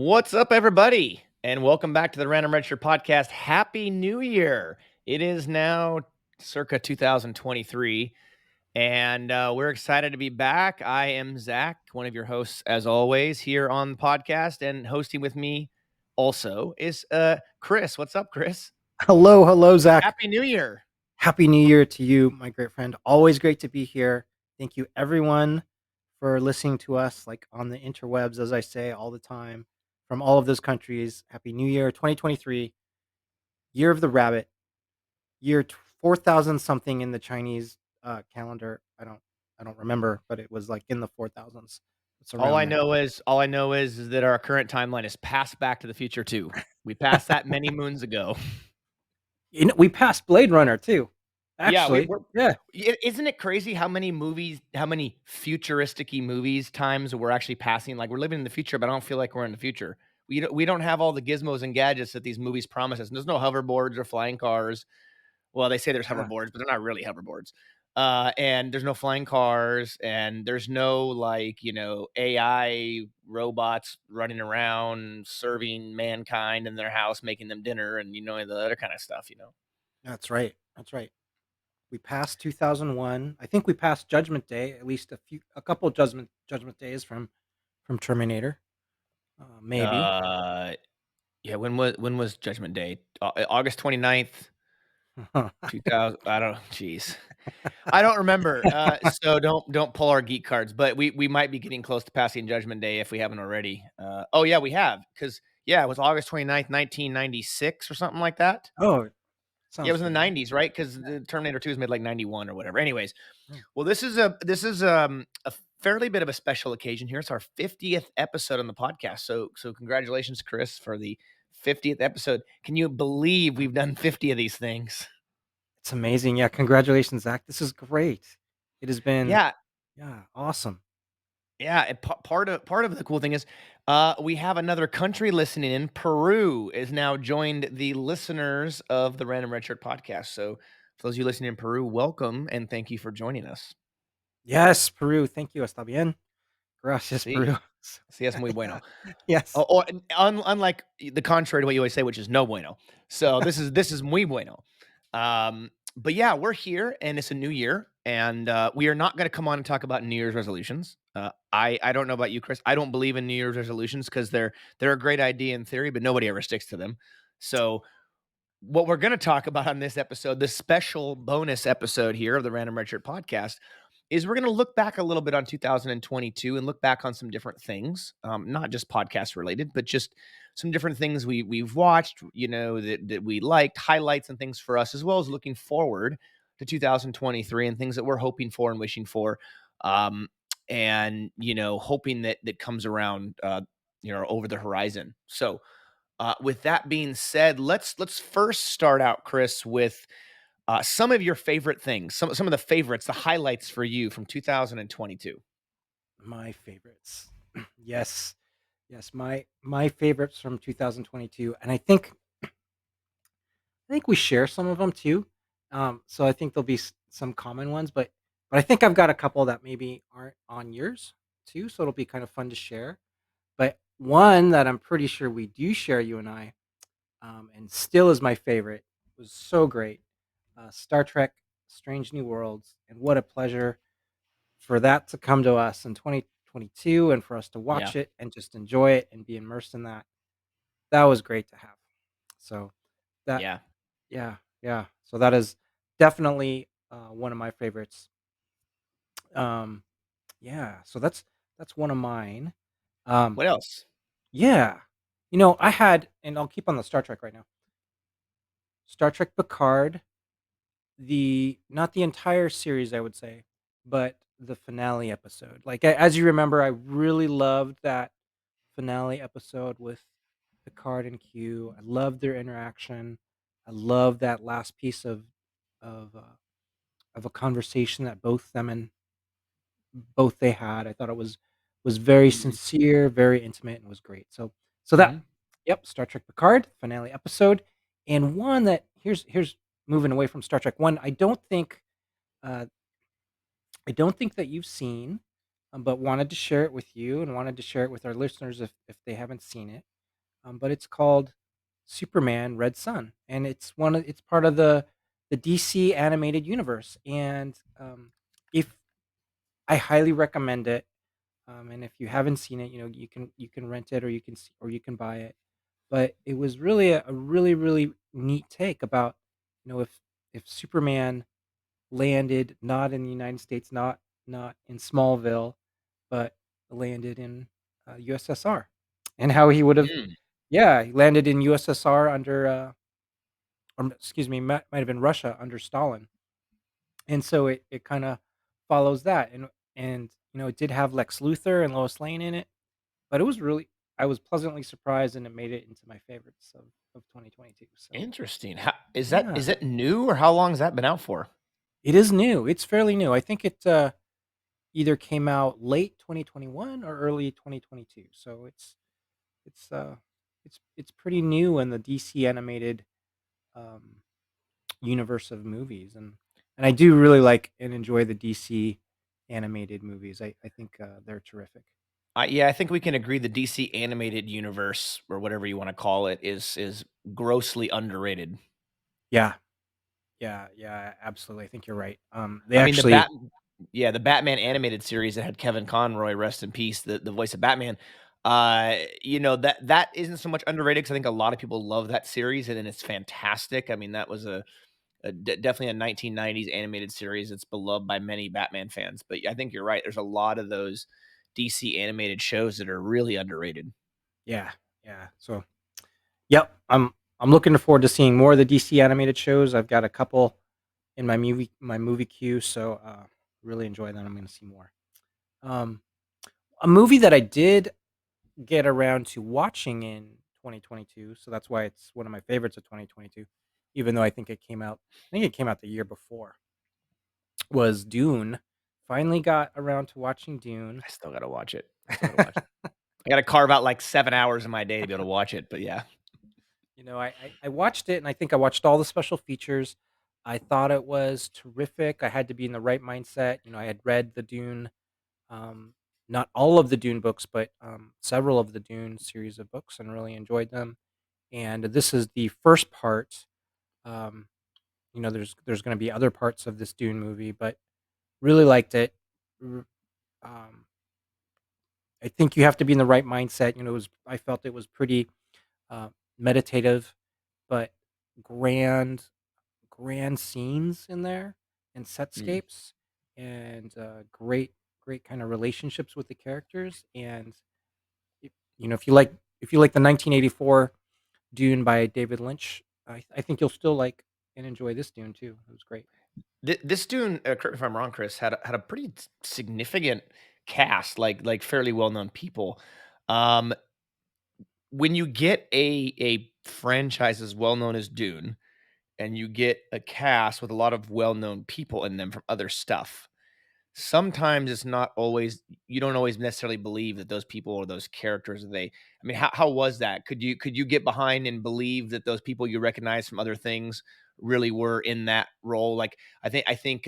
What's up, everybody? And welcome back to the Random Redshirt podcast. Happy New Year. It is now circa 2023, and we're excited to be back. I am Zach, one of your hosts, as always, here on the podcast, and hosting with me also is Chris. What's up, Chris? Hello, Zach. Happy New Year. Happy New Year to you, my great friend. Always great to be here. Thank you, everyone, for listening to us, like on the interwebs, as I say all the time, from all of those countries. Happy New Year, 2023, Year of the Rabbit, year 4000 something in the Chinese calendar. I don't remember, but it was like in the 4000s. It's All around I there. know is that our current timeline is past Back to the Future 2. We passed that many moons ago. We passed Blade Runner too. Yeah, Actually, yeah. isn't it crazy how many movies, how many futuristic-y movies times we're actually passing? Like, we're living in the future, but I don't feel like we're in the future. We don't have all the gizmos and gadgets that these movies promise us. And there's no hoverboards or flying cars. Well, they say there's Yeah. hoverboards, but they're not really hoverboards. And there's no flying cars, and there's no, like, AI robots running around serving mankind in their house, making them dinner, and, the other kind of stuff. That's right. That's right. We passed 2001. I think we passed Judgment Day, at least a couple of Judgment Days from Terminator. Maybe. Uh, Yeah, when was Judgment Day? August 29th, 2000. I don't. Jeez, I don't remember. So don't pull our geek cards. But we might be getting close to passing Judgment Day if we haven't already. Oh yeah, we have, because yeah, it was August 29th, 1996 or something like that. Oh, Yeah, it sounds was in the familiar. 90s, right? Because the Terminator 2 was made like 91 or whatever. Anyways, Hmm. well, this is a fairly bit of a special occasion here. It's our 50th episode on the podcast. So congratulations, Chris, for the 50th episode. Can you believe we've done 50 of these things? It's amazing. Yeah, congratulations, Zach. This is great. It has been, Yeah, yeah, awesome. yeah. Part of the cool thing is, we have another country listening in. Peru is now joined the listeners of the Random Redshirt podcast. So for those of you listening in Peru, welcome and thank you for joining us. Yes, Peru. Thank you. Está bien. Gracias, See, Peru. sí es muy Yeah. bueno. Yes. Or unlike the contrary to what you always say, which is no bueno. So this is muy bueno. But yeah, we're here and it's a new year, and we are not going to come on and talk about New Year's resolutions. I don't know about you, Chris. I don't believe in New Year's resolutions because they're a great idea in theory, but nobody ever sticks to them. So what we're going to talk about on this episode, this special bonus episode here of the Random Redshirt podcast, is we're going to look back a little bit on 2022 and look back on some different things, not just podcast related, but just some different things we've watched, that we liked, highlights and things for us, as well as looking forward to 2023 and things that we're hoping for and wishing for, and hoping that comes around, over the horizon. So, with that being said, let's first start out, Chris, with some of your favorite things, some of the favorites, the highlights for you from 2022. My favorites. Yes. Yes, my favorites from 2022, and I think we share some of them too. So I think there'll be some common ones, but I think I've got a couple that maybe aren't on yours too. So it'll be kind of fun to share. But one that I'm pretty sure we do share, you and I, and still is my favorite, was so great. Star Trek: Strange New Worlds, and what a pleasure for that to come to us in 2022, and for us to Yeah, watch it and just enjoy it and be immersed in that. That was great to have. So that yeah, Yeah, yeah. So that is definitely one of my favorites. Um, yeah. So that's one of mine. Um, what else? yeah. I had, and I'll keep on the Star Trek right now. Star Trek Picard, the not the entire series, I would say, but the finale episode. Like as you remember, I really loved that finale episode with Picard and Q. I loved their interaction. I love that last piece of uh, of a conversation that both they had. I thought it was very Mhm, sincere, very intimate, and was great. So that, mhm. yep, Star Trek Picard finale episode, and one that here's moving away from Star Trek. One uh, I don't think that you've seen, but wanted to share it with you and wanted to share it with our listeners if they haven't seen it. but it's called Superman Red Sun, and it's part of the DC animated universe. And if I highly recommend it. And if you haven't seen it, you can rent it, or you can buy it. But it was really a really really neat take about, if Superman landed not in the United States, not in Smallville, but landed in USSR, and how he would have, Mm, yeah, he landed in USSR under, or excuse me, might have been Russia under Stalin. And so it kind of follows that. And it did have Lex Luthor and Lois Lane in it. But it was really, I was pleasantly surprised, and it made it into my favorites of 2022, so, interesting. How, is that yeah. is it new or how long has that been out for? It is new, it's fairly new. I think it, either came out late 2021 or early 2022, so it's, it's pretty new in the DC animated, um, universe of movies. And I do really like and enjoy the DC animated movies. I think, they're terrific. Yeah, I think we can agree the DC animated universe or whatever you want to call it is grossly underrated. Yeah. Yeah, yeah, absolutely, I think you're right. They I mean, actually the Batman animated series that had Kevin Conroy, rest in peace, the voice of Batman. That isn't so much underrated because I think a lot of people love that series and it's fantastic. I mean, that was definitely a 1990s animated series that's beloved by many Batman fans. But I think you're right. There's a lot of those DC animated shows that are really underrated. Yeah, yeah. So, yep, I'm looking forward to seeing more of the DC animated shows. I've got a couple in my movie queue, so really enjoy that. I'm going to see more. Um, a movie that I did get around to watching in 2022, so that's why it's one of my favorites of 2022. Even though I think it came out the year before, was Dune. Finally got around to watching Dune. I still gotta watch it. I still gotta watch it. I gotta carve out like 7 hours of my day to be able to watch it. But yeah. I watched it, and I think I watched all the special features. I thought it was terrific. I had to be in the right mindset. I had read the Dune, um, not all of the Dune books, but several of the Dune series of books, and really enjoyed them. And this is the first part. Um, there's going to be other parts of this Dune movie, but really liked it. R- Um, I think you have to be in the right mindset. I felt it was pretty uh, meditative, but grand grand scenes in there, and Mm. setscapes, and great kind of relationships with the characters. And if, if you like the 1984 Dune by David Lynch, I think you'll still like and enjoy this Dune too. It was great. This Dune, correct me if I'm wrong, Chris, had a pretty significant cast, like fairly well known people. Um, when you get a franchise as well known as Dune, and you get a cast with a lot of well known people in them from other stuff, sometimes it's not always you don't always necessarily believe that those people or those characters I mean, how was that? Could you get behind and believe that those people you recognize from other things really were in that role? Like I think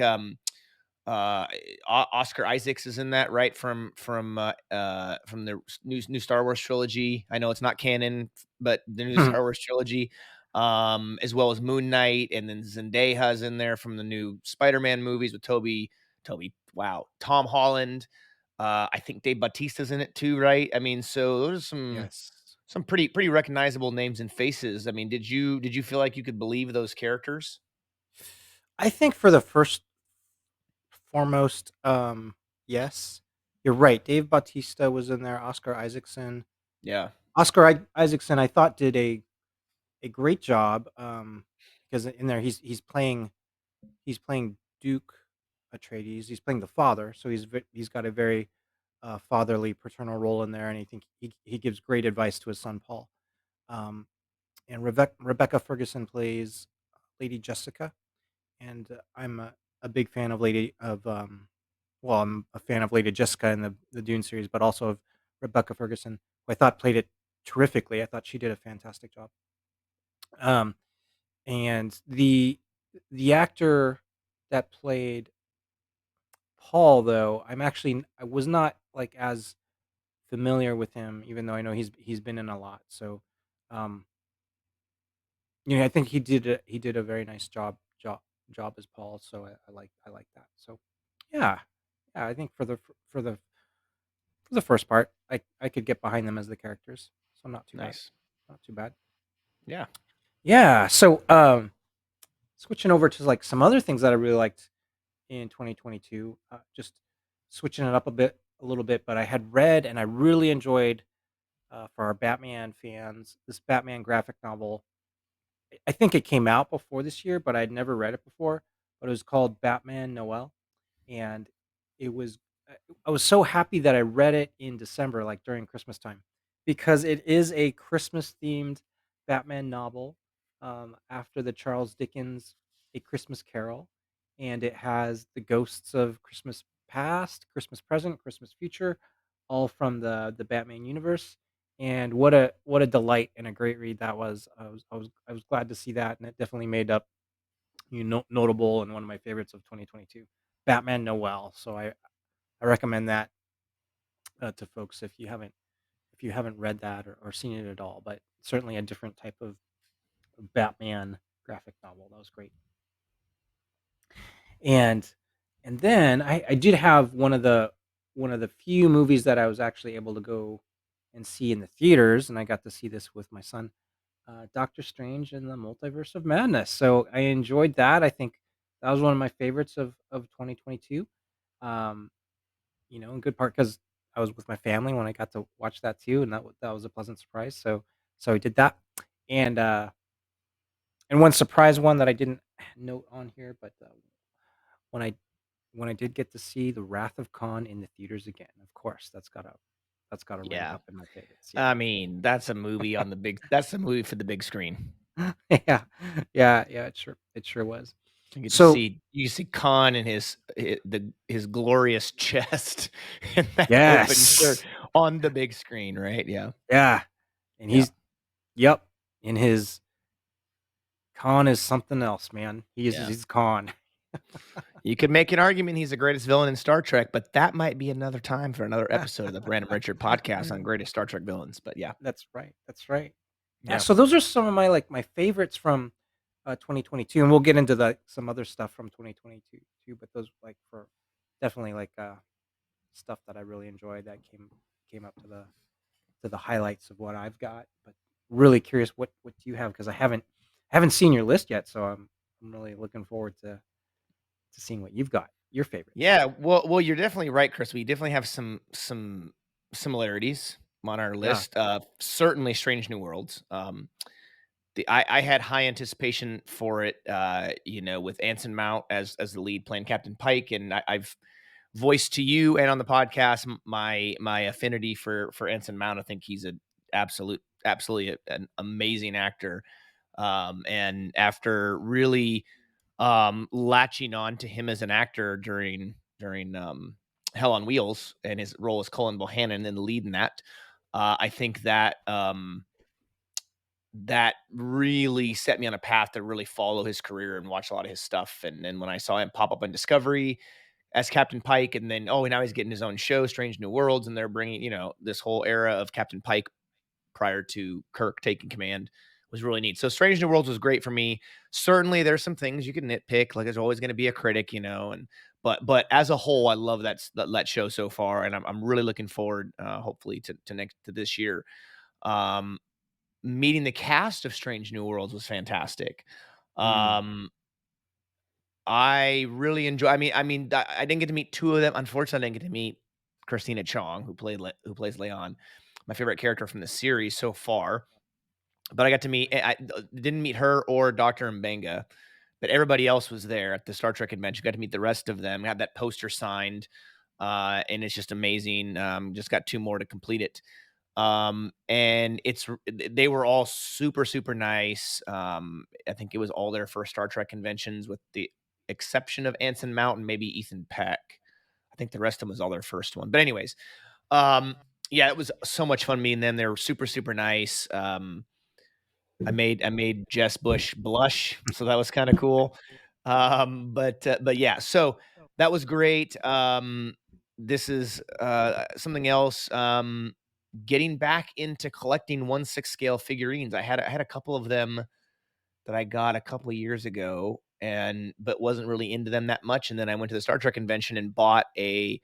Oscar Isaacs is in that, right? From the new Star Wars trilogy. I know it's not canon, but the new Star Wars trilogy, as well as Moon Knight, and then Zendaya's in there from the new Spider-Man movies with wow, Tom Holland. I think Dave Bautista's in it too, right? I mean, so those are Yes. some pretty recognizable names and faces. I mean, did you feel like you could believe those characters? I think for the first foremost, yes, you're right. Dave Bautista was in there. Oscar Isaacson. Yeah. Isaacson, I thought, did a great job, because in there he's playing Duke Atreides. He's playing the father, so he's got a very fatherly, paternal role in there, and I think he gives great advice to his son Paul. Um, and Rebecca Ferguson plays Lady Jessica, and I'm a big fan of I'm a fan of Lady Jessica in the Dune series, but also of Rebecca Ferguson, who I thought played it terrifically. I thought she did a fantastic job. Um, and the actor that played Paul, though, I was not like as familiar with him, even though I know he's been in a lot. So Um, I think he did a very nice job as Paul. So I like that. So yeah, yeah. I think for the first part, I could get behind them as the characters. So not too bad, Nice. not too bad. Yeah. Yeah. So switching over to like some other things that I really liked in 2022. Just switching it up a little bit. But I had read and I really enjoyed, for our Batman fans, this Batman graphic novel. I think it came out before this year, but I'd never read it before. But it was called Batman Noel, and it was I I was so happy that I read it in December, like during Christmas time, because it is a Christmas themed Batman novel, after the Charles Dickens A Christmas Carol, and it has the ghosts of Christmas past, Christmas present, Christmas future, all from the Batman universe. And what a delight and a great read that was. I was glad to see that, and it definitely made up, notable and one of my favorites of 2022, Batman Noel. So I recommend that, to folks if you haven't read that or seen it at all. But certainly a different type of Batman graphic novel. That was great. And and then I did have one of the few movies that I was actually able to go and see in the theaters, and I got to see this with my son, Doctor Strange and the Multiverse of Madness. So I enjoyed that. I think that was one of my favorites of 2022. Um, in good part because I was with my family when I got to watch that too, and that was a pleasant surprise. So I did that, and one surprise one that I didn't note on here, but when I did get to see The Wrath of Khan in the theaters again, of course, that's gotta rank Yeah. up in my favorites. Yeah. I mean, that's a movie for the big screen. Yeah. Yeah, it sure was. You get to So see Khan in his glorious chest in that open shirt yes. on the big screen, right? Yeah. Yeah, and Yeah. yep, and his Khan is something else, man. Yeah. He's Khan. You could make an argument he's the greatest villain in Star Trek, but that might be another time for another episode of the Random Richard podcast on greatest Star Trek villains. But yeah. That's right, that's right. Yeah, Yeah. so those are some of my favorites from, 2022, and we'll get into some other stuff from 2022 too, but those, like, for definitely, like, stuff that I really enjoyed that came up to the highlights of what I've got. But really curious, what do you have? Because I haven't seen your list yet, so I'm really looking forward to seeing what you've got, your favorites. Yeah, well, you're definitely right, Chris. We definitely have some similarities on our Yeah. list. Certainly, Strange New Worlds. I had high anticipation for it. With Anson Mount as the lead playing Captain Pike, and I've voiced to you and on the podcast my affinity for Anson Mount. I think he's absolutely an amazing actor. And after really latching on to him as an actor during Hell on Wheels and his role as Cullen Bohannon and the lead in that. I think that really set me on a path to really follow his career and watch a lot of his stuff. And then when I saw him pop up on Discovery as Captain Pike, and then now he's getting his own show, Strange New Worlds, and they're bringing this whole era of Captain Pike prior to Kirk taking command was really neat. So Strange New Worlds was great for me. Certainly there's some things you can nitpick, like there's always going to be a critic, and but as a whole, I love that show so far, and I'm really looking forward, hopefully to this year. Um, Meeting the cast of Strange New Worlds was fantastic. Mm, Um, I really enjoy. I didn't get to meet two of them. Unfortunately, I didn't get to meet Christina Chong, who plays Leon, my favorite character from the series so far. But I got to meet. I didn't meet her or Doctor Mbenga, but everybody else was there at the Star Trek convention. Got to meet the rest of them. Had that poster signed, and it's just amazing. Just got two more to complete it. And they were all super super nice. I think it was all their first Star Trek conventions, with the exception of Anson Mount and maybe Ethan Peck. I think the rest of them was all their first one. But anyways, um, yeah, it was so much fun meeting them. They were super super nice. I made Jess Bush blush, so that was kind of cool. But yeah, so that was great. This is something else. getting back into collecting 1/6 scale figurines. I had a couple of them that I got a couple of years ago, and but wasn't really into them that much. And then I went to the Star Trek convention and bought a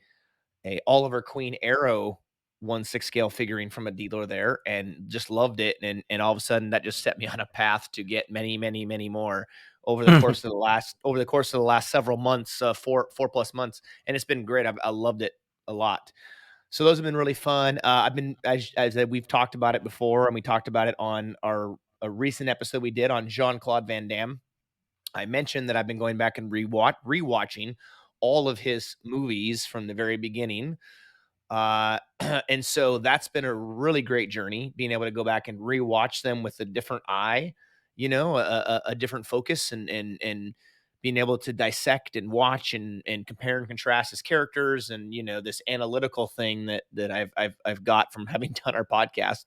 Oliver Queen Arrow 1/6 scale figurine from a dealer there, and just loved it. And all of a sudden, that just set me on a path to get many, many, many more over the course of the last several months, 4 plus months, and it's been great. I loved it a lot. So those have been really fun. I've been we've talked about it before, and we talked about it on our a recent episode we did on Jean Claude Van Damme. I mentioned that I've been going back and rewatching all of his movies from the very beginning. And so that's been a really great journey, being able to go back and rewatch them with a different eye, a different focus, and being able to dissect and watch and compare and contrast his characters, and this analytical thing that I've got from having done our podcast.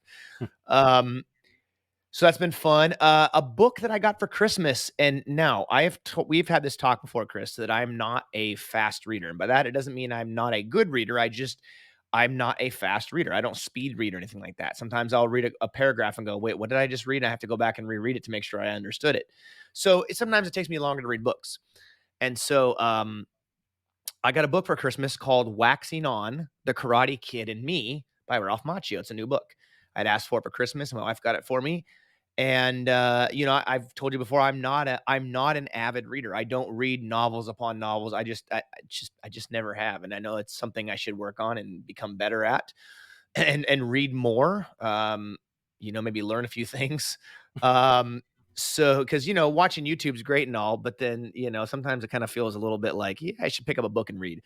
Um, so that's been fun. A book that I got for Christmas, and now we've had this talk before, Chris, that I'm not a fast reader, and by that it doesn't mean I'm not a good reader. I'm not a fast reader. I don't speed read or anything like that. Sometimes I'll read a paragraph and go, "Wait, what did I just read?" And I have to go back and reread it to make sure I understood it. So sometimes it takes me longer to read books, and so I got a book for Christmas called "Waxing On: The Karate Kid and Me" by Ralph Macchio. It's a new book. I'd asked for it for Christmas, and my wife got it for me. And I've told you before, I'm not an avid reader. I don't read novels upon novels. I just never have, and I know it's something I should work on and become better at, and read more. Maybe learn a few things. So because watching YouTube's great and all, but then sometimes it kind of feels a little bit like, yeah, I should pick up a book and read.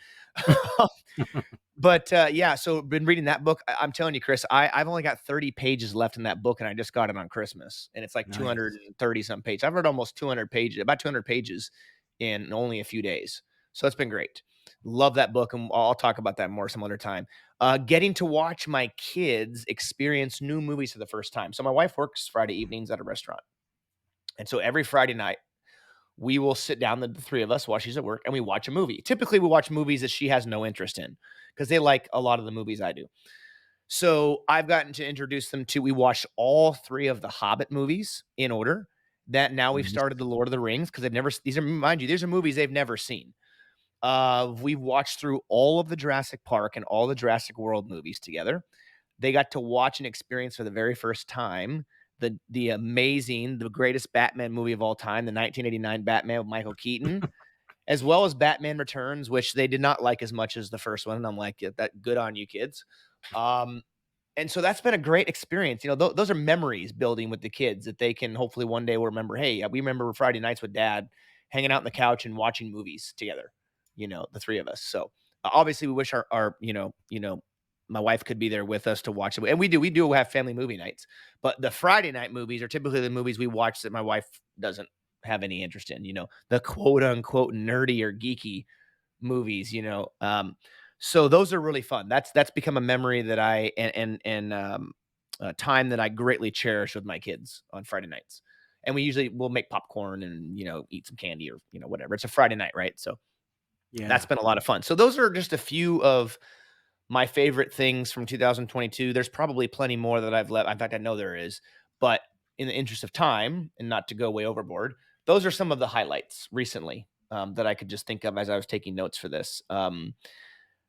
But, yeah, so been reading that book. I'm telling you, Chris, I've only got 30 pages left in that book, and I just got it on Christmas, and it's like Nice. 230 some pages. I've read almost 200 pages, about 200 pages in only a few days. So it's been great. Love that book, and I'll talk about that more some other time. Getting to watch my kids experience new movies for the first time. So my wife works Friday evenings at a restaurant, and so every Friday night, we will sit down, the three of us, while she's at work, and we watch a movie. Typically, we watch movies that she has no interest in because they like a lot of the movies I do. So I've gotten to introduce them to. We watched all three of the Hobbit movies in order. That now we've Nice. started the Lord of the Rings because they've never. These are, mind you, these are movies they've never seen. We've watched through all of the Jurassic Park and all the Jurassic World movies together. They got to watch and experience for the very first time the greatest Batman movie of all time, the 1989 Batman with Michael Keaton, as well as Batman Returns, which they did not like as much as the first one. And I'm like, yeah, that good on you, kids. Um, and so that's been a great experience. Those are memories building with the kids that they can hopefully one day will remember. Hey, we remember Friday nights with Dad hanging out on the couch and watching movies together. The three of us. So obviously, we wish our my wife could be there with us to watch it, and we do. We do have family movie nights, but the Friday night movies are typically the movies we watch that my wife doesn't have any interest in. The quote unquote nerdy or geeky movies. So those are really fun. That's become a memory that I and a time that I greatly cherish with my kids on Friday nights. And we usually will make popcorn and eat some candy or whatever. It's a Friday night, right? So that's Yeah. been a lot of fun. So those are just a few of my favorite things from 2022. There's probably plenty more that I've left. In fact, I know there is, but in the interest of time and not to go way overboard, those are some of the highlights recently that I could just think of as I was taking notes for this.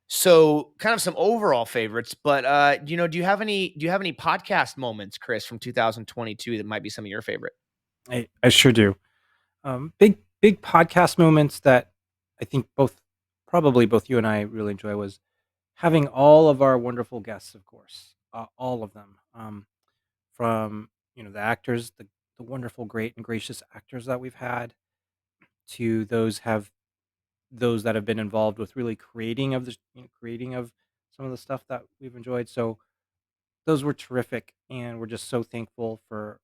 So kind of some overall favorites, but do you have any podcast moments, Chris, from 2022 that might be some of your favorite? I sure do. Big podcast moments that I think probably both you and I really enjoy was having all of our wonderful guests, of course, all of them, from the actors, the wonderful, great, and gracious actors that we've had, to those that have been involved with really creating of some of the stuff that we've enjoyed. So those were terrific, and we're just so thankful for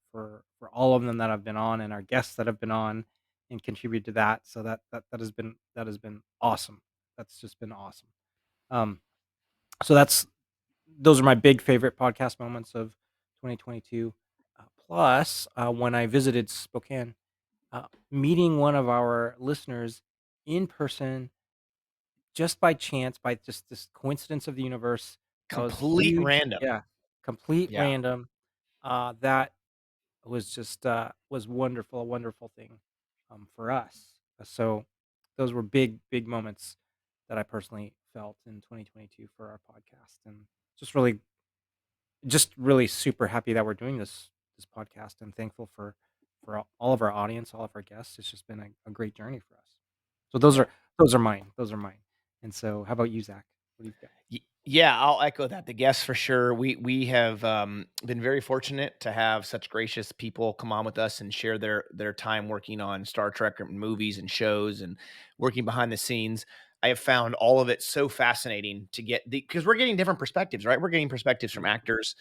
all of them that have been on, and our guests that have been on and contributed to that. So that has been awesome. That's just been awesome. Um, so those are my big favorite podcast moments of 2022. Plus, when I visited Spokane, meeting one of our listeners in person just by chance, by just this coincidence of the universe, that was Complete huge. random. Yeah, complete Yeah. random. That was just was wonderful, a wonderful thing for us. So those were big moments that I personally felt in 2022 for our podcast, and just really, just really super happy that we're doing this podcast, and thankful for all of our audience, all of our guests. It's just been a great journey for us. So Yeah. those are mine. Those are mine. And so, how about you, Zach? What do you got? Yeah, I'll echo that. The guests for sure. We have been very fortunate to have such gracious people come on with us and share their time working on Star Trek and movies and shows and working behind the scenes. I have found all of it so fascinating to get the because we're getting different perspectives, right? We're getting perspectives from Mhm. actors.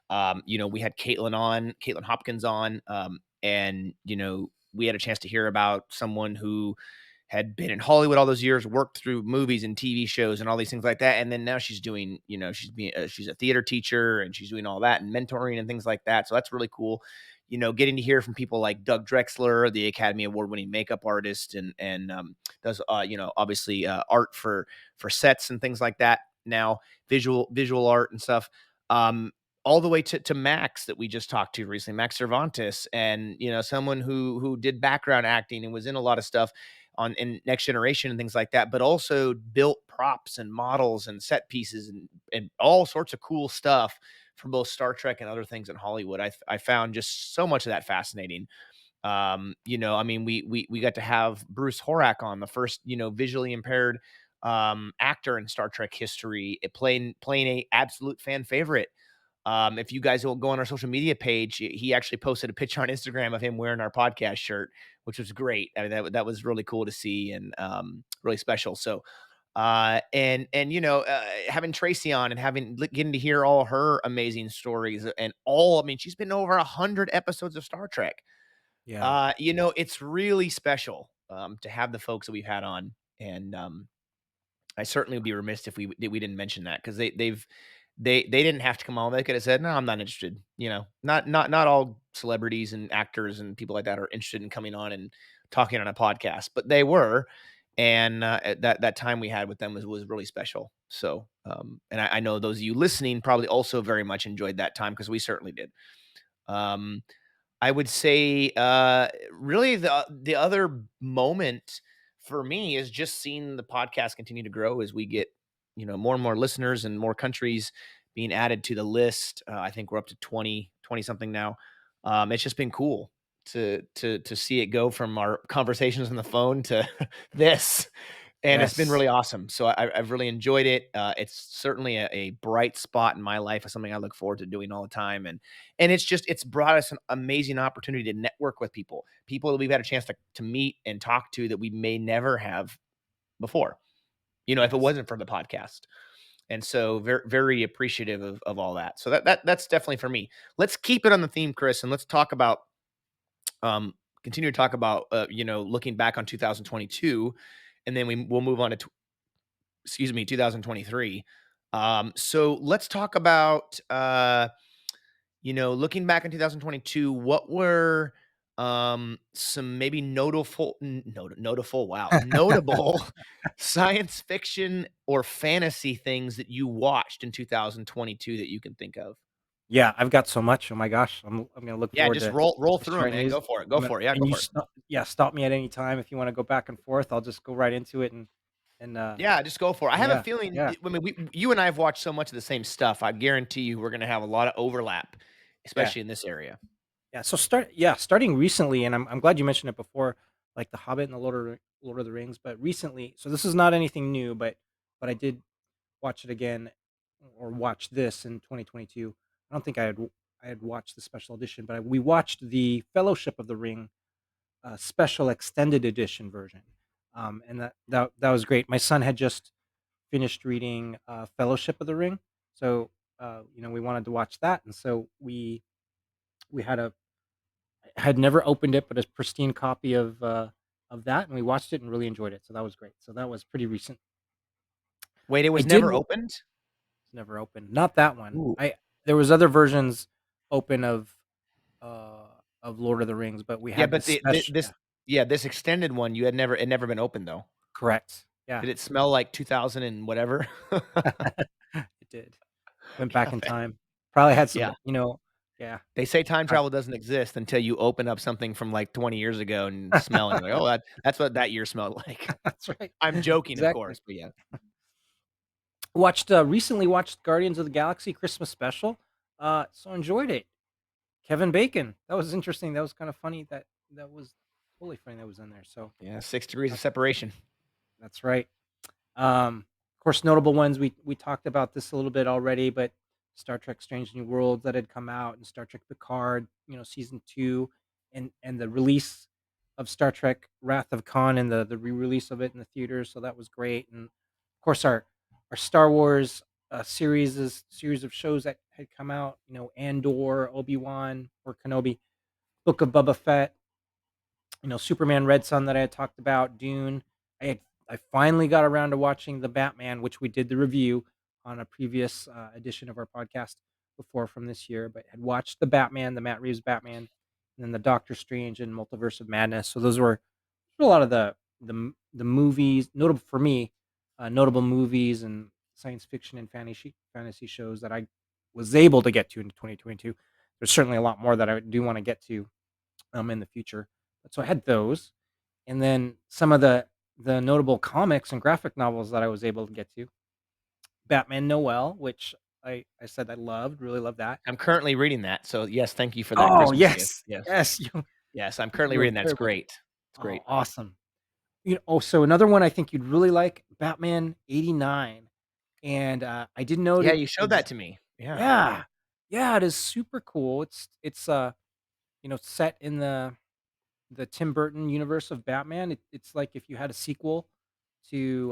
We had Caitlin Hopkins on, and we had a chance to hear about someone who had been in Hollywood all those years, worked through movies and TV shows and all these things like that, and then now she's doing, she's a theater teacher and she's doing all that and mentoring and things like that. So that's really cool. Getting to hear from people like Doug Drexler, the Academy Award-winning makeup artist, and does obviously art for sets and things like that. Now visual art and stuff. Um, all the way to Max that we just talked to recently, Max Cervantes, and someone who did background acting and was in a lot of stuff on in Next Generation and things like that, but also built props and models and set pieces and all sorts of cool stuff from both Star Trek and other things in Hollywood. I found just so much of that fascinating. I mean, we got to have Bruce Horak on, the first visually impaired actor in Star Trek history, playing a absolute fan favorite. If you guys will go on our social media page, he actually posted a picture on Instagram of him wearing our podcast shirt, which was great. I mean, that was really cool to see and really special. So, having Tracy on and getting to hear all her amazing stories and all, I mean, she's been over 100 episodes of Star Trek. Yeah. It's really special to have the folks that we've had on, and I certainly would be remiss if we didn't mention that because they didn't have to come on. They could have said, "No, I'm not interested." Not all celebrities and actors and people like that are interested in coming on and talking on a podcast, but they were, and that time we had with them was really special. So, and I know those of you listening probably also very much enjoyed that time because we certainly did. Um, I would say, really the other moment for me is just seeing the podcast continue to grow as we get, more and more listeners and more countries being added to the list. I think we're up to 20 something now. It's just been cool to see it go from our conversations on the phone to this. And it's been Yes. really awesome. So I've really enjoyed it. It's certainly a bright spot in my life. It's something I look forward to doing all the time. And it's brought us an amazing opportunity to network with people that we've had a chance to meet and talk to that we may never have before, if it Yes. wasn't for the podcast. And so very, very appreciative of all that. So that's definitely for me. Let's keep it on the theme, Chris, and let's talk about um continue to talk about looking back on 2022, and then we'll move on to 2023. So let's talk about looking back in 2022, what were some maybe notable science fiction or fantasy things that you watched in 2022 that you can think of? Yeah, I've got so much. Oh my gosh, I'm gonna look Yeah, forward just roll to through them, sharing man. these. Go for it. Go for it. Yeah, And go you for it. stop, yeah, stop me at any time if you want to go back and forth. I'll just go right into it, and Yeah, just go for it. I have a yeah, feeling, yeah, I mean, you and I have watched so much of the same stuff. I guarantee you we're going to have a lot of overlap, yeah, especially in this area. yeah. So starting recently, and I'm glad you mentioned it before, like The Hobbit and the Lord of the Rings. But recently, so this is not anything new, but I did watch it again, or watch this in 2022. I don't think I had watched the special edition, but we watched the Fellowship of the Ring special extended edition version, and that was great. My son had just finished reading Fellowship of the Ring, so we wanted to watch that, and so we had never opened it, but a pristine copy of that, and we watched it and really enjoyed it. So that was great. So that was pretty recent. Wait, it I was did never opened? never opened, not that one. Ooh. I There was other versions open uh of Lord of the Rings, but we Yeah, had but this special. Yeah, this extended one, it never been opened though. correct. Yeah, Did it smell like 2000 and whatever? it did. Went back Yeah, in time. Probably had Yeah. some, yeah. They say time Right. travel doesn't exist until you open up something from, like, 20 years ago and smell, and you're like, "Oh, that's what that year smelled like." That's right. I'm joking, of Exactly. course, but yeah. Recently watched Guardians of the Galaxy Christmas special, so enjoyed it. Kevin Bacon, that was interesting, that was kinda funny that was totally funny that was in there, so Yeah, 6 degrees of that's separation. that's right. Of course, notable ones, we talked about this a little bit already, but Star Trek Strange New Worlds that had come out and Star Trek Picard, season 2 and the release of Star Trek Wrath of Khan and the re-release of it in the theaters, so that was great. And of course our Star Wars series of shows that had come out, Andor, Obi-Wan or Kenobi, Book of Boba Fett, Superman Red Sun that I had talked about, Dune. I had I finally got around to watching the Batman, which we did the review on a previous edition of our podcast before from this year, but had watched the Batman, the Matt Reeves Batman, and then the Doctor Strange and Multiverse of Madness. So those were a lot of the movies notable for me, notable movies and science fiction and fantasy shows that I was able to get to in 2022. There's certainly a lot more that I do want to get to in the future. So I had those, and then some of the notable comics and graphic novels that I was able to get to. Batman Noel, which I said I loved, really loved that. I'm currently reading that, so yes, thank you for that Oh Christmas gift. yes, Yes. yes, Yes, I'm currently you're reading that, it's very welcome. great. It's Oh, great. awesome. So another one I think you'd really like, Batman '89, and I didn't know Yeah, it. you showed that to me. Yeah. Yeah, yeah, it is super cool. It's set in the Tim Burton universe of Batman. It's like if you had a sequel to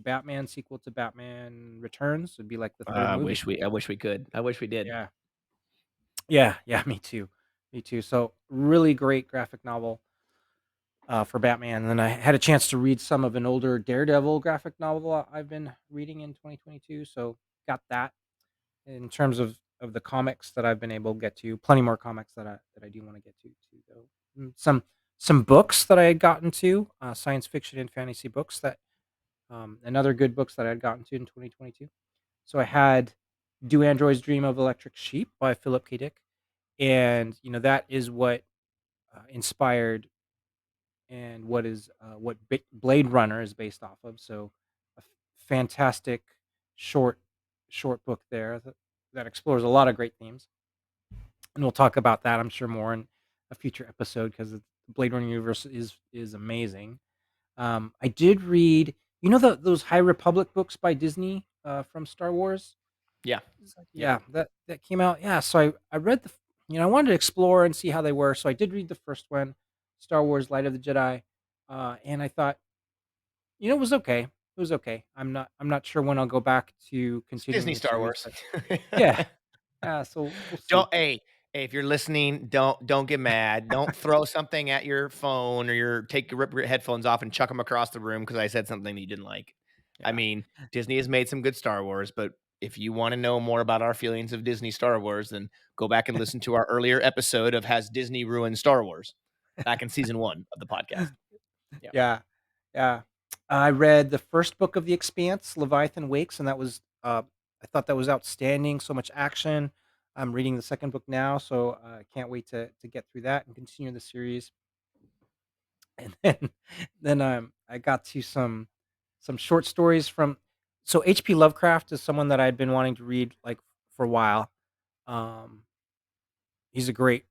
Batman, sequel to Batman Returns, it'd be like the 3rd movie. I wish we could. I wish we did. Yeah. Yeah, yeah, me too. Me too. So, really great graphic novel, for Batman, and then I had a chance to read some of an older Daredevil graphic novel I've been reading in 2022, so got that in terms of the comics that I've been able to get to. Plenty more comics that I do wanna get to too, though. Some books that I had gotten to, science fiction and fantasy books that, and other good books that I had gotten to in 2022. So I had "Do Androids Dream of Electric Sheep" by Philip K. Dick, and, that is what, inspired and what Blade Runner is based off of, so a fantastic short short book there that explores a lot of great themes. And we'll talk about that, I'm sure, more in a future episode because the Blade Runner universe is amazing. I did read, those High Republic books by Disney from Star Wars. Yeah. Yep. Yeah, that came out. Yeah, so I read I wanted to explore and see how they were. So I did read the first one, Star Wars: Light of the Jedi, and I thought, it was okay. It was okay. I'm not sure when I'll go back to It's Disney continuing the Star series, Wars. but yeah, yeah. So we'll see. Don't hey, if you're listening, don't get mad. Don't throw something at your phone or rip your headphones off and chuck them across the room because I said something that you didn't like. I Yeah. mean, Disney has made some good Star Wars, but if you wanna know more about our feelings of Disney Star Wars, then go back and listen to our earlier episode of "Has Disney Ruined Star Wars?" back in season 1 of the podcast. Yeah. Yeah, yeah. I read the first book of The Expanse, Leviathan Wakes, and that was I thought that was outstanding. So much action. I'm reading the second book now, so I can't wait to get through that and continue the series. And then I got to some short stories from. So H.P. Lovecraft is someone that I'd been wanting to read like for a while. Um, he's a great,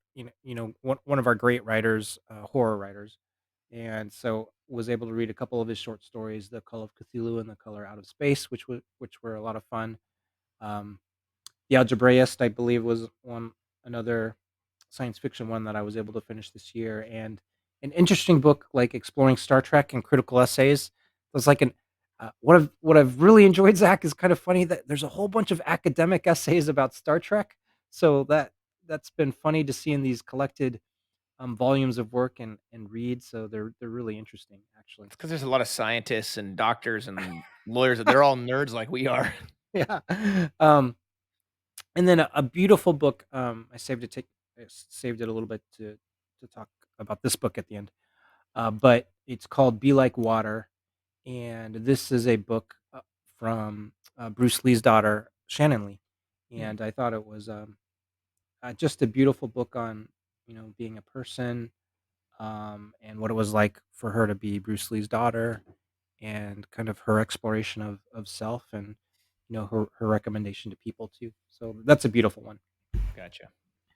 one of our great writers, horror writers, and so was able to read a couple of his short stories, The Call of Cthulhu and The Color Out of Space, which were a lot of fun. Um, The Algebraist, I believe, was another science fiction one that I was able to finish this year, and an interesting book like exploring Star Trek and critical essays. It was like an what I've really enjoyed, Zach, is kind of funny that there's a whole bunch of academic essays about Star Trek. So that's been funny to see in these collected volumes of work and read. So they're really interesting, actually. It's because there's a lot of scientists and doctors and lawyers that they're all nerds like we are. Yeah. Um, and then a beautiful book. I saved it a little bit to talk about this book at the end. But it's called Be Like Water, and this is a book from Bruce Lee's daughter, Shannon Lee, Hmm. and I thought it was just a beautiful book on being a person, and what it was like for her to be Bruce Lee's daughter, and kind of her exploration of self, and her recommendation to people too. So that's a beautiful one. Gotcha.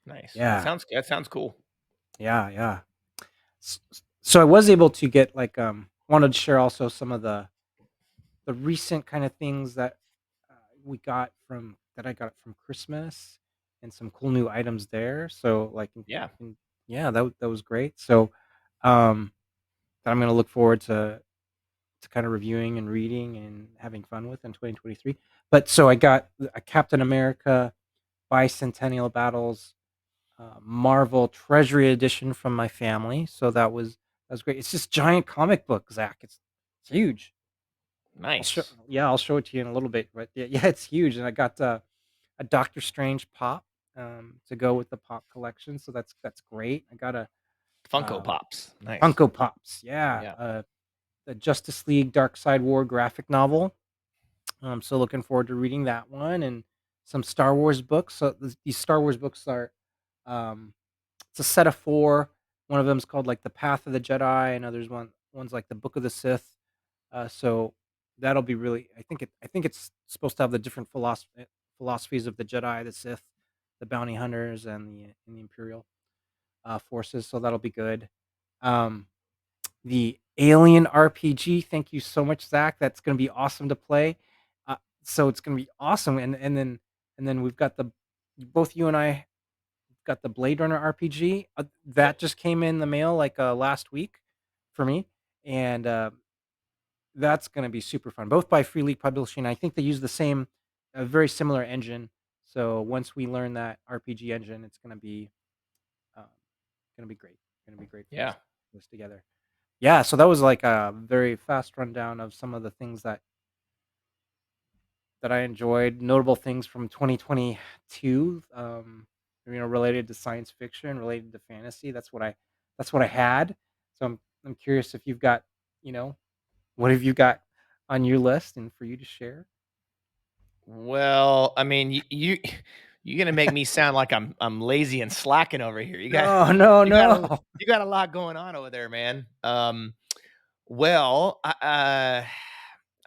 Nice. Yeah, That sounds cool. yeah, yeah. So I was able to get like wanted to share also some of the recent kind of things that we got from that I got from Christmas, and some cool new items there. So like, Yeah. yeah, that was great. So um, that I'm gonna look forward to kind of reviewing and reading and having fun with in 2023. But so I got a Captain America Bicentennial Battles Marvel Treasury Edition from my family. So that was great. It's this giant comic book, Zach. It's huge. Nice. I'll show it to you in a little bit. But yeah, yeah, it's huge. And I got a Doctor Strange pop to go with the pop collection. So that's great. I got a Funko um, Pops. Nice. Funko Pops. Yeah, Yeah. the Justice League Dark Side War graphic novel. So looking forward to reading that one, and some Star Wars books. So these Star Wars books are, um, it's a set of four. One of them is called like the Path of the Jedi, and one's like the Book of the Sith. So that'll be really. I think it's supposed to have the different philosophies of the Jedi, the Sith, the bounty hunters, and the Imperial forces. So that'll be good. Um, the Alien RPG. Thank you so much, Zach. That's gonna be awesome to play. So it's gonna be awesome, and then we've got the both you and I got the Blade Runner RPG. That Yep. just came in the mail like last week for me, and that's gonna be super fun. Both by Free League Publishing. I think they use the same, a very similar engine. So once we learn that RPG engine, it's um, gonna be great. Gonna be great for us Yeah. to put this together. Yeah, so that was like a very fast rundown of some of the things that I enjoyed, notable things from 2022, related to science fiction, related to fantasy. That's what I had. So I'm curious if you've got, you know, what have you got on your list and for you to share? Well, I mean, you're gonna make me sound like I'm lazy and slacking over here. No, no, You got a no. you got a lot going on over there, man. Well,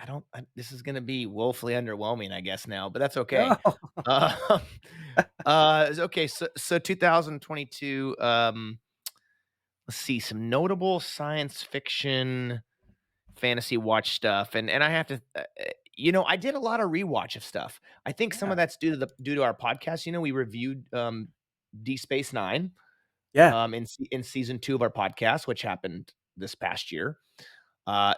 I don't. This is gonna be woefully underwhelming, I guess now, but that's okay. No. Um, okay. So 2022. Let's see some notable science fiction fantasy watch stuff, and I have to, I did a lot of rewatch of stuff. I think some of Yeah. that's due to our podcast. We reviewed D Space Nine Yeah. in season 2 of our podcast, which happened this past year. Or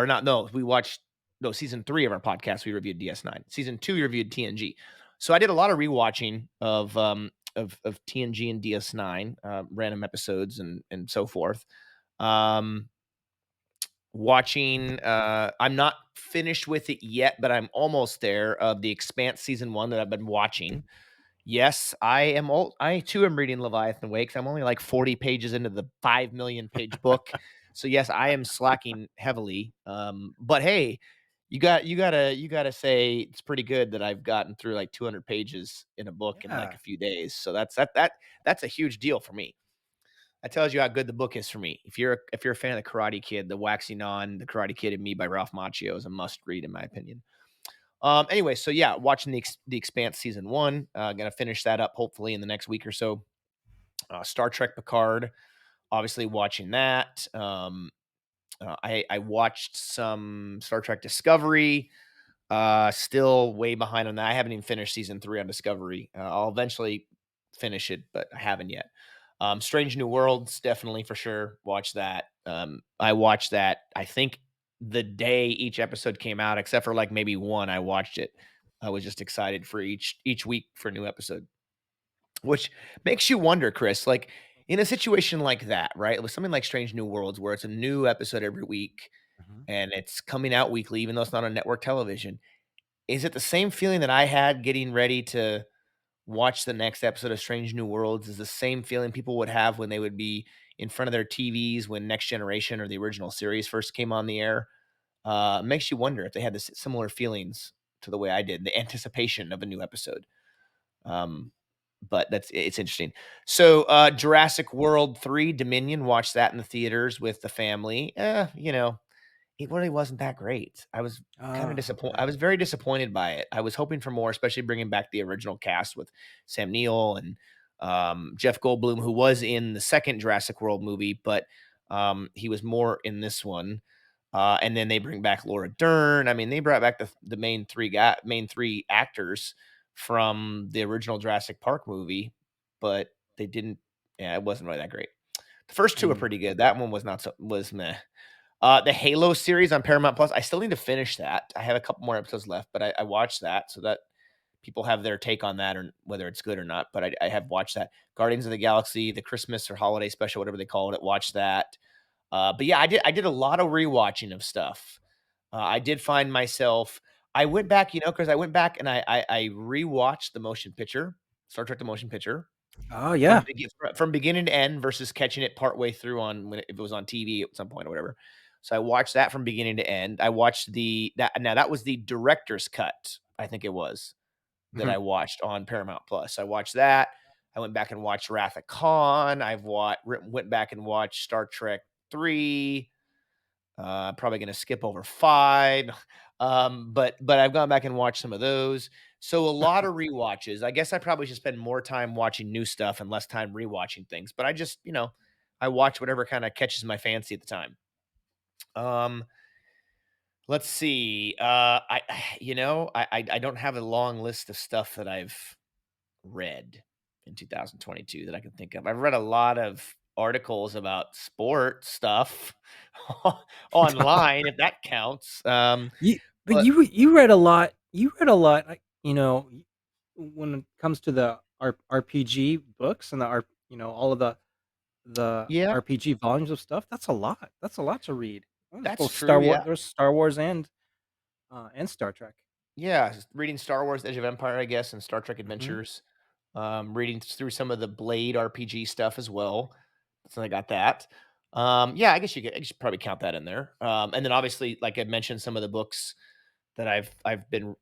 not, no, we watched, no, season 3 of our podcast, we reviewed DS9. Season 2, we reviewed TNG. So I did a lot of rewatching of TNG and DS9, random episodes and so forth. Um, Watching, I'm not finished with it yet, but I'm almost there, of The Expanse season 1 that I've been watching. Yes, I too am reading Leviathan Wakes. I'm only like 40 pages into the 5 million page book. So yes, I am slacking heavily. But hey, you gotta say it's pretty good that I've gotten through like 200 pages in a book in like Yeah. a few days. So that's a huge deal for me. That tells you how good the book is for me. If you're a fan of the Karate Kid, the Waxing On, the Karate Kid and Me by Ralph Macchio is a must read in my opinion. Anyway, so yeah, watching the Expanse season 1, gonna finish that up hopefully in the next week or so. Star Trek Picard, obviously watching that. I watched some Star Trek Discovery. Still way behind on that. I haven't even finished season 3 on Discovery. I'll eventually finish it, but I haven't yet. Strange New Worlds, definitely for sure. Watch that. I watched that, I think, the day each episode came out, except for like maybe one. I watched it. I was just excited for each week for a new episode, which makes you wonder, Chris, like in a situation like that, right? With something like Strange New Worlds, where it's a new episode every week Mhm. and it's coming out weekly, even though it's not on network television, is it the same feeling that I had getting ready to watch the next episode of Strange New Worlds? Is the same feeling people would have when they would be in front of their TVs when Next Generation or the original series first came on the air? Makes you wonder if they had similar feelings to the way I did, the anticipation of a new episode. Um, but it's interesting. So, Jurassic World 3 Dominion, watched that in the theaters with the family. It really wasn't that great. I was kinda Ah, disappointed. okay. I was very disappointed by it. I was hoping for more, especially bringing back the original cast with Sam Neill and, Jeff Goldblum, who was in the second Jurassic World movie, but, he was more in this one. And then they bring back Laura Dern. I mean, they brought back the main 3 actors from the original Jurassic Park movie, but they didn't yeah, it wasn't really that great. The first 2 are Mm. pretty good. That one was not so was meh. The Halo series on Paramount Plus, I still need to finish that. I have a couple more episodes left, but I watched that so that people have their take on that or whether it's good or not. But I have watched that. Guardians of the Galaxy, the Christmas or holiday special, whatever they call it, watched that. But yeah, I did a lot of rewatching of stuff. I did find myself. I went back, because I went back and I rewatched the motion picture, Star Trek: The Motion Picture, Oh, yeah. from beginning to end versus catching it partway through on if it was on TV at some point or whatever. So I watched that from beginning to end. I watched that was the director's cut, I think it was, that Mhm. I watched on Paramount Plus. I watched that. I went back and watched Wrath of Khan. Went back and watched Star Trek 3. Probably gonna skip over 5. But I've gone back and watched some of those. So a lot of rewatches. I guess I probably should spend more time watching new stuff and less time rewatching things. But I watch whatever kind of catches my fancy at the time. Um, let's see. I don't have a long list of stuff that I've read in 2022 that I can think of. I've read a lot of articles about sport stuff online, if that counts. But But you read a lot. You read a lot, when it comes to the RPG books and all of the yeah, RPG volumes of stuff, that's a lot. That's a lot to read. There's that's both true. Yeah, Star Wars and Star Trek. yeah. Reading Star Wars: Edge of Empire, I guess, and Star Trek Mhm. Adventures. Reading through some of the Blade RPG stuff as well. So I got that. Yeah, I should probably count that in there. And then obviously, like I mentioned, some of the books that I'm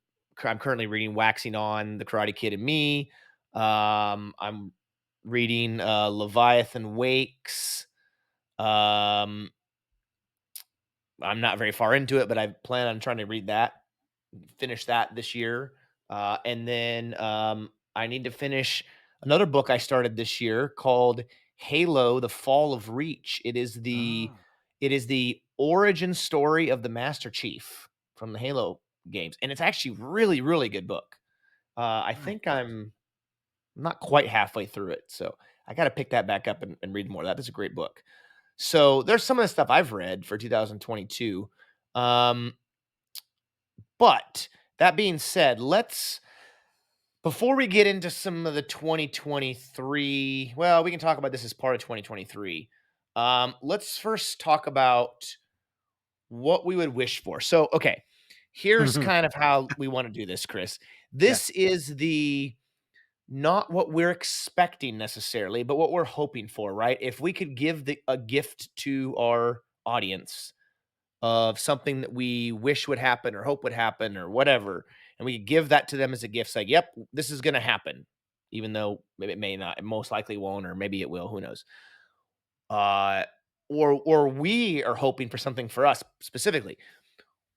currently reading, Waxing On, The Karate Kid and Me. I'm reading Leviathan Wakes. Um, I'm not very far into it, but I plan on trying to read that, finish that this year. And then I need to finish another book I started this year called Halo: The Fall of Reach. Ah, It is the origin story of the Master Chief from the Halo games, and it's actually really really good book. I think nice. I'm not quite halfway through it, so I got to pick that back up and read more of that. That's a great book. So there's some of the stuff I've read for 2022. Um, but that being said, let's before we get into some of the 2023, well, we can talk about this as part of 2023. Let's first talk about what we would wish for. So, okay, here's Mhm. kind of how we want to do this, Chris. Yeah. This is the not what we're expecting necessarily, but what we're hoping for, right? If we could give a gift to our audience of something that we wish would happen or hope would happen or whatever, and we could give that to them as a gift, say, "Yep, this is going to happen," even though maybe it may not, it most likely won't, or maybe it will. Who knows? Uh, or we are hoping for something for us specifically.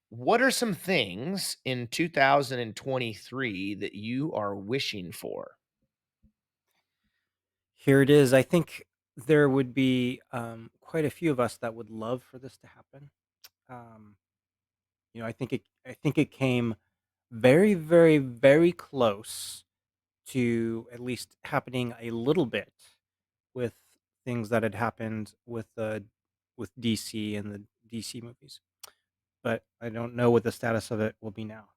What are some things in 2023 that you are wishing for? Here it is. I think there would be, quite a few of us that would love for this to happen. Um, I think it came very, very, very close to at least happening a little bit with things that had happened with DC and the DC movies. But I don't know what the status of it will be now.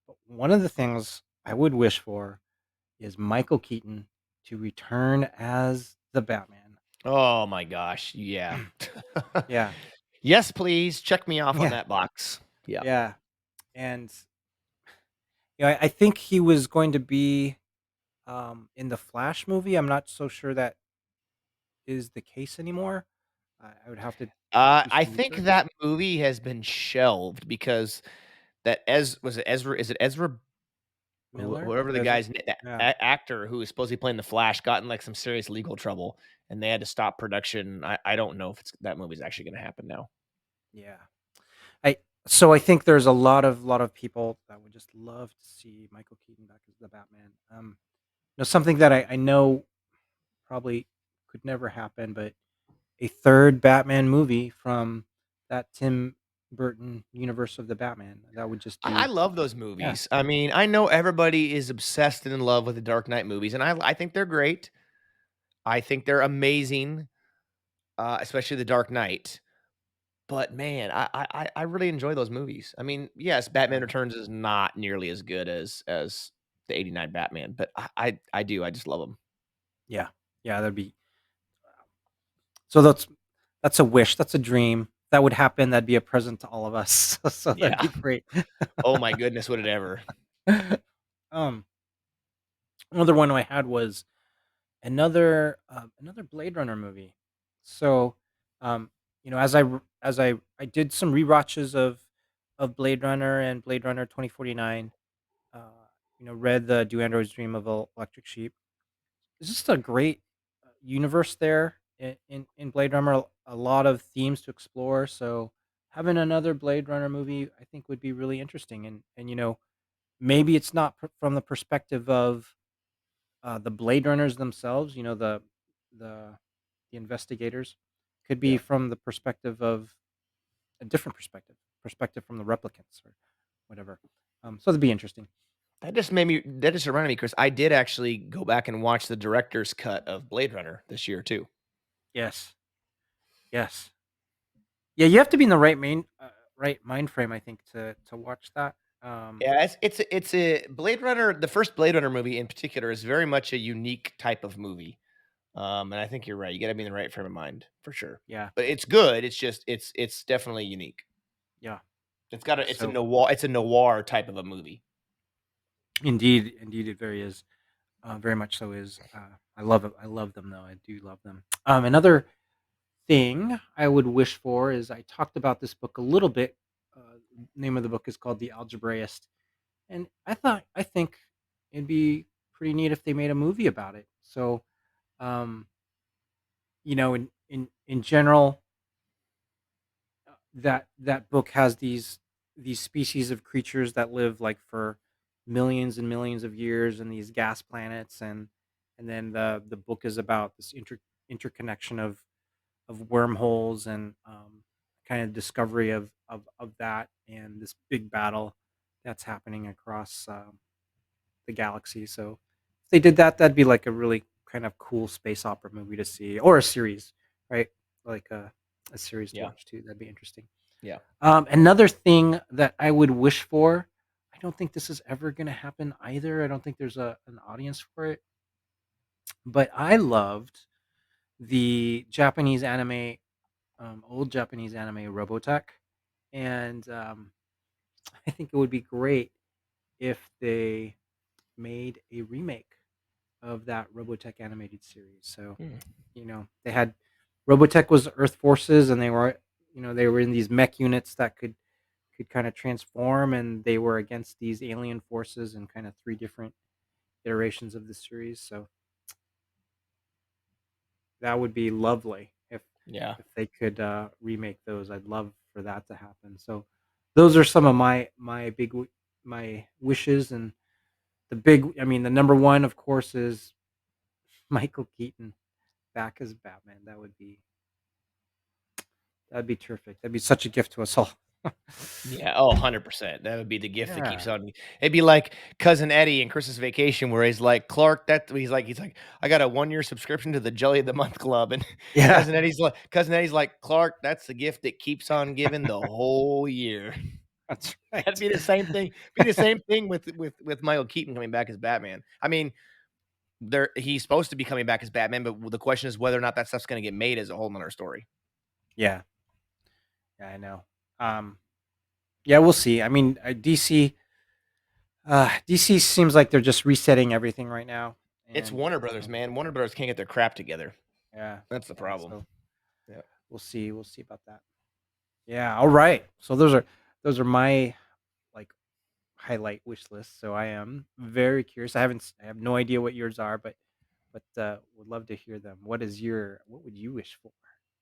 But one of the things I would wish for is Michael Keaton to return as the Batman. Oh my gosh, yeah. Yeah. Yes, please check me off on Yeah. that box. Yeah. Yeah. And I think he was going to be in the Flash movie. I'm not so sure that is the case anymore. I would have to do I some think research. that movie has been shelved because that Ez was it Ezra? Is it Ezra? Miller? Whoever the Ezra? guy's Yeah. actor who was supposedly playing the Flash got in like some serious legal trouble, and they had to stop production. I don't know if that movie's actually going to happen now. Yeah. I so I think there's a lot of people that would just love to see Michael Keaton back as the Batman. Something that I know probably could never happen, but a third Batman movie from that Tim Burton universe of the Batman. That would just I be love those yeah, movies. I mean, I know everybody is obsessed and in love with the Dark Knight movies, and I think they're great. I think they're amazing, especially the Dark Knight. But man, I really enjoy those movies. I mean, yes, Batman yeah, Returns is not nearly as good as the '89 Batman, but I do. I just love them. yeah, yeah. That'd be so. That's a wish. That's a dream. That would happen. That'd be a present to all of us. So that'd Yeah. be great. Oh my goodness, would it ever? um, Another one I had was another Blade Runner movie. So, um, as I did some rewatches of Blade Runner and Blade Runner 2049. Uh, read the Do Androids Dream of Electric Sheep. It's just a great universe there in Blade Runner. A lot of themes to explore. So having another Blade Runner movie, I think, would be really interesting. And maybe it's not from the perspective of the Blade Runners themselves. The the investigators could be Yeah. from the perspective of a different perspective from the replicants or whatever. So that'd be interesting. That just reminded me, Chris, I did actually go back and watch the director's cut of Blade Runner this year too. Yes. Yes. Yeah, you have to be in the right mind frame, I think, to watch that. Yeah, it's a Blade Runner. The first Blade Runner movie in particular is very much a unique type of movie. And I think you're right. You got to be in the right frame of mind for sure. Yeah, But it's good. It's just it's definitely unique. yeah. It's a So noir type of a movie. indeed, it very is, very much so is. I love it. I love them though. I do love them. Another thing I would wish for is I talked about this book a little bit. Name of the book is called The Algebraist, and I think it'd be pretty neat if they made a movie about it. So, um, in general, that book has these species of creatures that live like for millions and millions of years in these gas planets, and then the book is about this interconnection of wormholes and kind of discovery of that and this big battle that's happening across the galaxy. So if they did that, that'd be like a really kind of cool space opera movie to see, or a series, right? Like a series to Yeah. watch too. That'd be interesting. Yeah. Another thing that I would wish for, I don't think this is ever going to happen either. I don't think there's an audience for it, but I loved the Japanese anime, old Japanese anime Robotech, and I think it would be great if they made a remake of that Robotech animated series. So, Hmm. they had Robotech was Earth forces, and they were in these mech units that could kind of transform, and they were against these alien forces in kind of three different iterations of the series. So that would be lovely Yeah. if they could remake those. I'd love for that to happen. So those are some of my wishes, and the number one, of course, is Michael Keaton back as Batman. That'd be terrific. That'd be such a gift to us all. Yeah. Oh, 100%. That would be the gift that keeps Yeah. on. It'd be like Cousin Eddie in Christmas Vacation, where he's like, Clark, he's like, I got a 1 year subscription to the Jelly of the Month Club. And Yeah. Cousin Eddie's like, Clark, that's the gift that keeps on giving the whole year. That's That'd right. be the same thing. Be the same thing with Michael Keaton coming back as Batman. I mean, he's supposed to be coming back as Batman, but the question is whether or not that stuff's going to get made as a whole nother story. Yeah. Yeah, I know. Um, yeah, we'll see. I mean, DC seems like they're just resetting everything right now, It's and Warner Brothers, man. Warner Brothers can't get their crap together. yeah, That's the yeah. problem. So Yeah. we'll see. We'll see about that. Yeah. All right. So those are my like highlight wish list, so I am very curious. I have no idea what yours are, but would love to hear them. What would you wish for?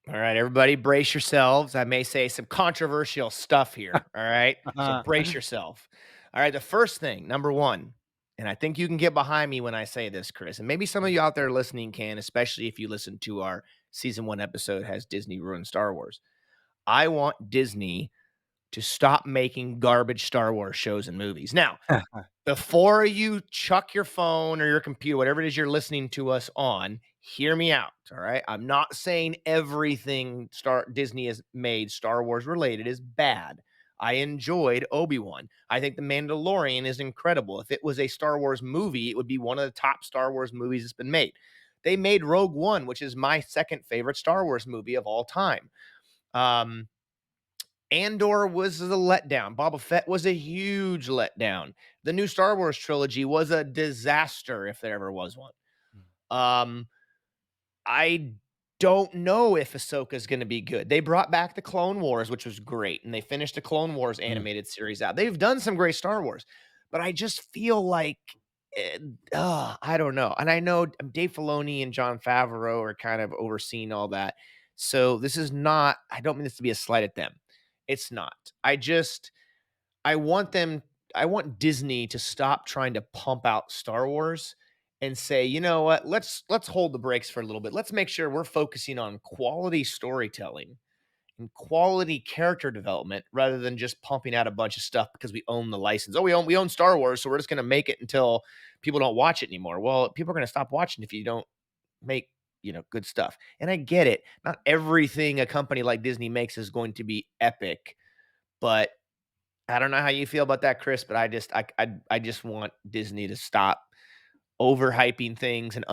All right, everybody, brace yourselves. I may say some controversial stuff here. All right. So brace yourself. All right. The first thing, number one, and I think you can get behind me when I say this, Chris, and maybe some of you out there listening can, especially if you listen to our season one episode, Has Disney Ruined Star Wars? I want Disney to stop making garbage Star Wars shows and movies. Now, before you chuck your phone or your computer, whatever it is you're listening to us on, hear me out. All right. I'm not saying everything Disney has made Star Wars related is bad. I enjoyed Obi-Wan. I think The Mandalorian is incredible. If it was a Star Wars movie, it would be one of the top Star Wars movies that's been made. They made Rogue One, which is my second favorite Star Wars movie of all time. Um, Andor was a letdown. Boba Fett was a huge letdown. The new Star Wars trilogy was a disaster, if there ever was one. Um, I don't know if Ahsoka's gonna be good. They brought back the Clone Wars, which was great, and they finished the Clone Wars Mm. animated series out. They've done some great Star Wars, but I just feel like, I don't know. And I know Dave Filoni and Jon Favreau are kind of overseeing all that. So this is not, I don't mean this to be a slight at them. It's not. I want them I want Disney to stop trying to pump out Star Wars and say, "You know what? Let's hold the brakes for a little bit. Let's make sure we're focusing on quality storytelling and quality character development rather than just pumping out a bunch of stuff because we own the license. Oh, we own Star Wars, so we're just going to make it until people don't watch it anymore." Well, people are going to stop watching if you don't make, good stuff. And I get it. Not everything a company like Disney makes is going to be epic, but I don't know how you feel about that, Chris, but I just want Disney to stop overhyping things and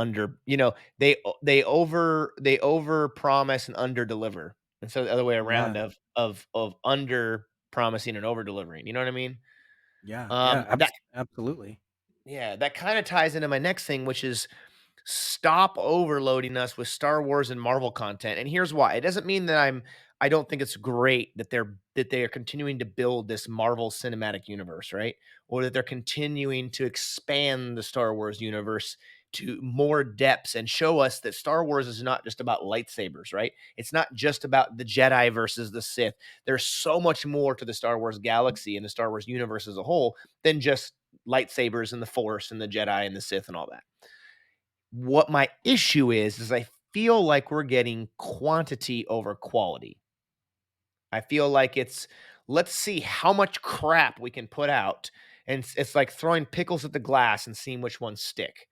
they over promise and under deliver instead of the other way around Yeah, of under promising and over delivering. You know what I mean? yeah, yeah, That absolutely. yeah, that kind of ties into my next thing, which is stop overloading us with Star Wars and Marvel content. And here's why. It doesn't mean that I don't think it's great that they are continuing to build this Marvel cinematic universe, right? Or that they're continuing to expand the Star Wars universe to more depths and show us that Star Wars is not just about lightsabers, right? It's not just about the Jedi versus the Sith. There's so much more to the Star Wars galaxy and the Star Wars universe as a whole than just lightsabers and the Force and the Jedi and the Sith and all that. What my issue is I feel like we're getting quantity over quality. I feel like it's, let's see how much crap we can put out, and it's like throwing pickles at the glass and seeing which ones stick.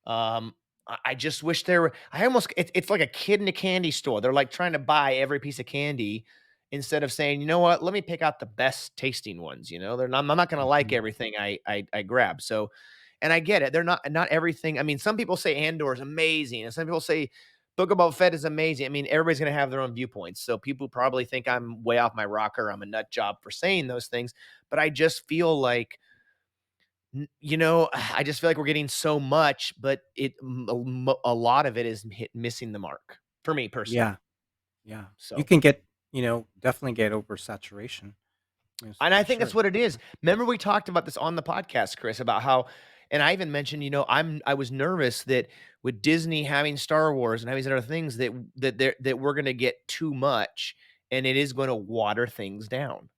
I just wish there were, I almost it's like a kid in a candy store. They're like trying to buy every piece of candy instead of saying, "You know what? Let me pick out the best tasting ones." I'm not gonna like Mhm. everything I grab. So, and I get it. They're not everything. I mean, some people say Andor is amazing, and some people say Book of Boba Fett is amazing. I mean, everybody's gonna have their own viewpoints. So people probably think I'm way off my rocker. I'm a nut job for saying those things. But I just feel like I just feel like we're getting so much, but a lot of it is missing the mark for me personally. Yeah, yeah. You So, can get, definitely get oversaturation, yes, and I for think that's sure. what it is. Remember we talked about this on the podcast, Chris, about how, and I even mentioned, I was nervous that with Disney having Star Wars and having these other things that we're going to get too much and it is going to water things down.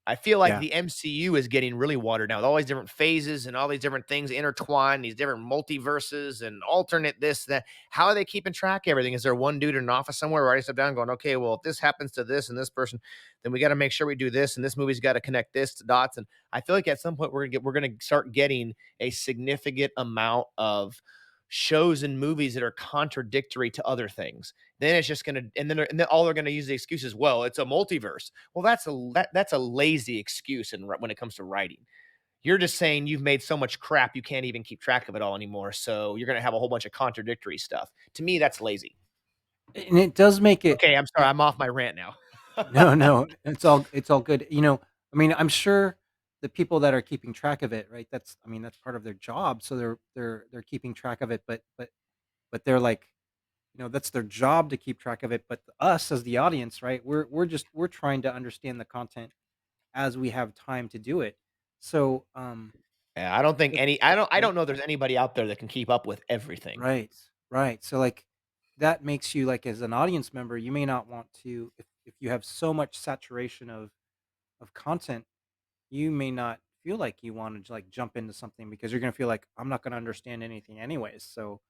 I feel like Yeah, the MCU is getting really watered down with all these different phases and all these different things intertwined, these different multiverses and alternate this, that. How are they keeping track of everything? Is there one dude in an office somewhere writing stuff down, going, okay, well, if this happens to this and this person, then we got to make sure we do this, and this movie's got to connect this to dots. And I feel like at some point we're gonna start getting a significant amount of shows and movies that are contradictory to other things. Then it's just gonna, and then all they're gonna use the excuse is, well, it's a multiverse. Well, that's a lazy excuse, and when it comes to writing, you're just saying you've made so much crap you can't even keep track of it all anymore. So you're gonna have a whole bunch of contradictory stuff. To me, that's lazy. and it does make it Okay, I'm sorry, eh I'm off my rant now. no, no, it's all good. I mean, I'm sure the people that are keeping track of it, right? I mean, that's part of their job, so they're keeping track of it, but they're like, that's their job to keep track of it, but us as the audience, right? We're trying to understand the content as we have time to do it. So, Yeah, I don't think with any with I that don't know there's anybody out there that can keep up with everything. right, right. So, like, that makes you, like, as an audience member, you may not want to if you have so much saturation of content, you may not feel like you wanna, like, jump into something because you're gonna feel like, "I'm not gonna understand anything anyways," so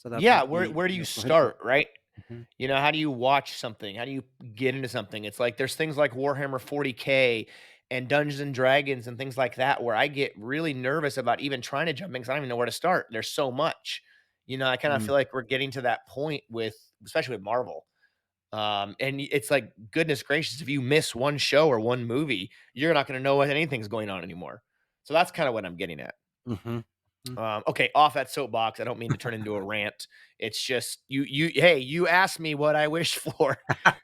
that Yeah, might be, where do you prohibitive. start, right? Mhm, You know, how do you watch something? How do you get into something? It's like there's things like Warhammer 40K and Dungeons and Dragons and things like that where I get really nervous about even trying to jump in because I don't even know where to start. There's so much. You know, I kind of mm, feel like we're getting to that point with, especially with Marvel. It's like, goodness gracious, if you miss one show or one movie, you're not going to know what anything's going on anymore. So that's kind of what I'm getting at. mhm, mhm. Okay, off that soapbox. I don't mean to turn into a rant. It's just hey, you asked me what I wish for.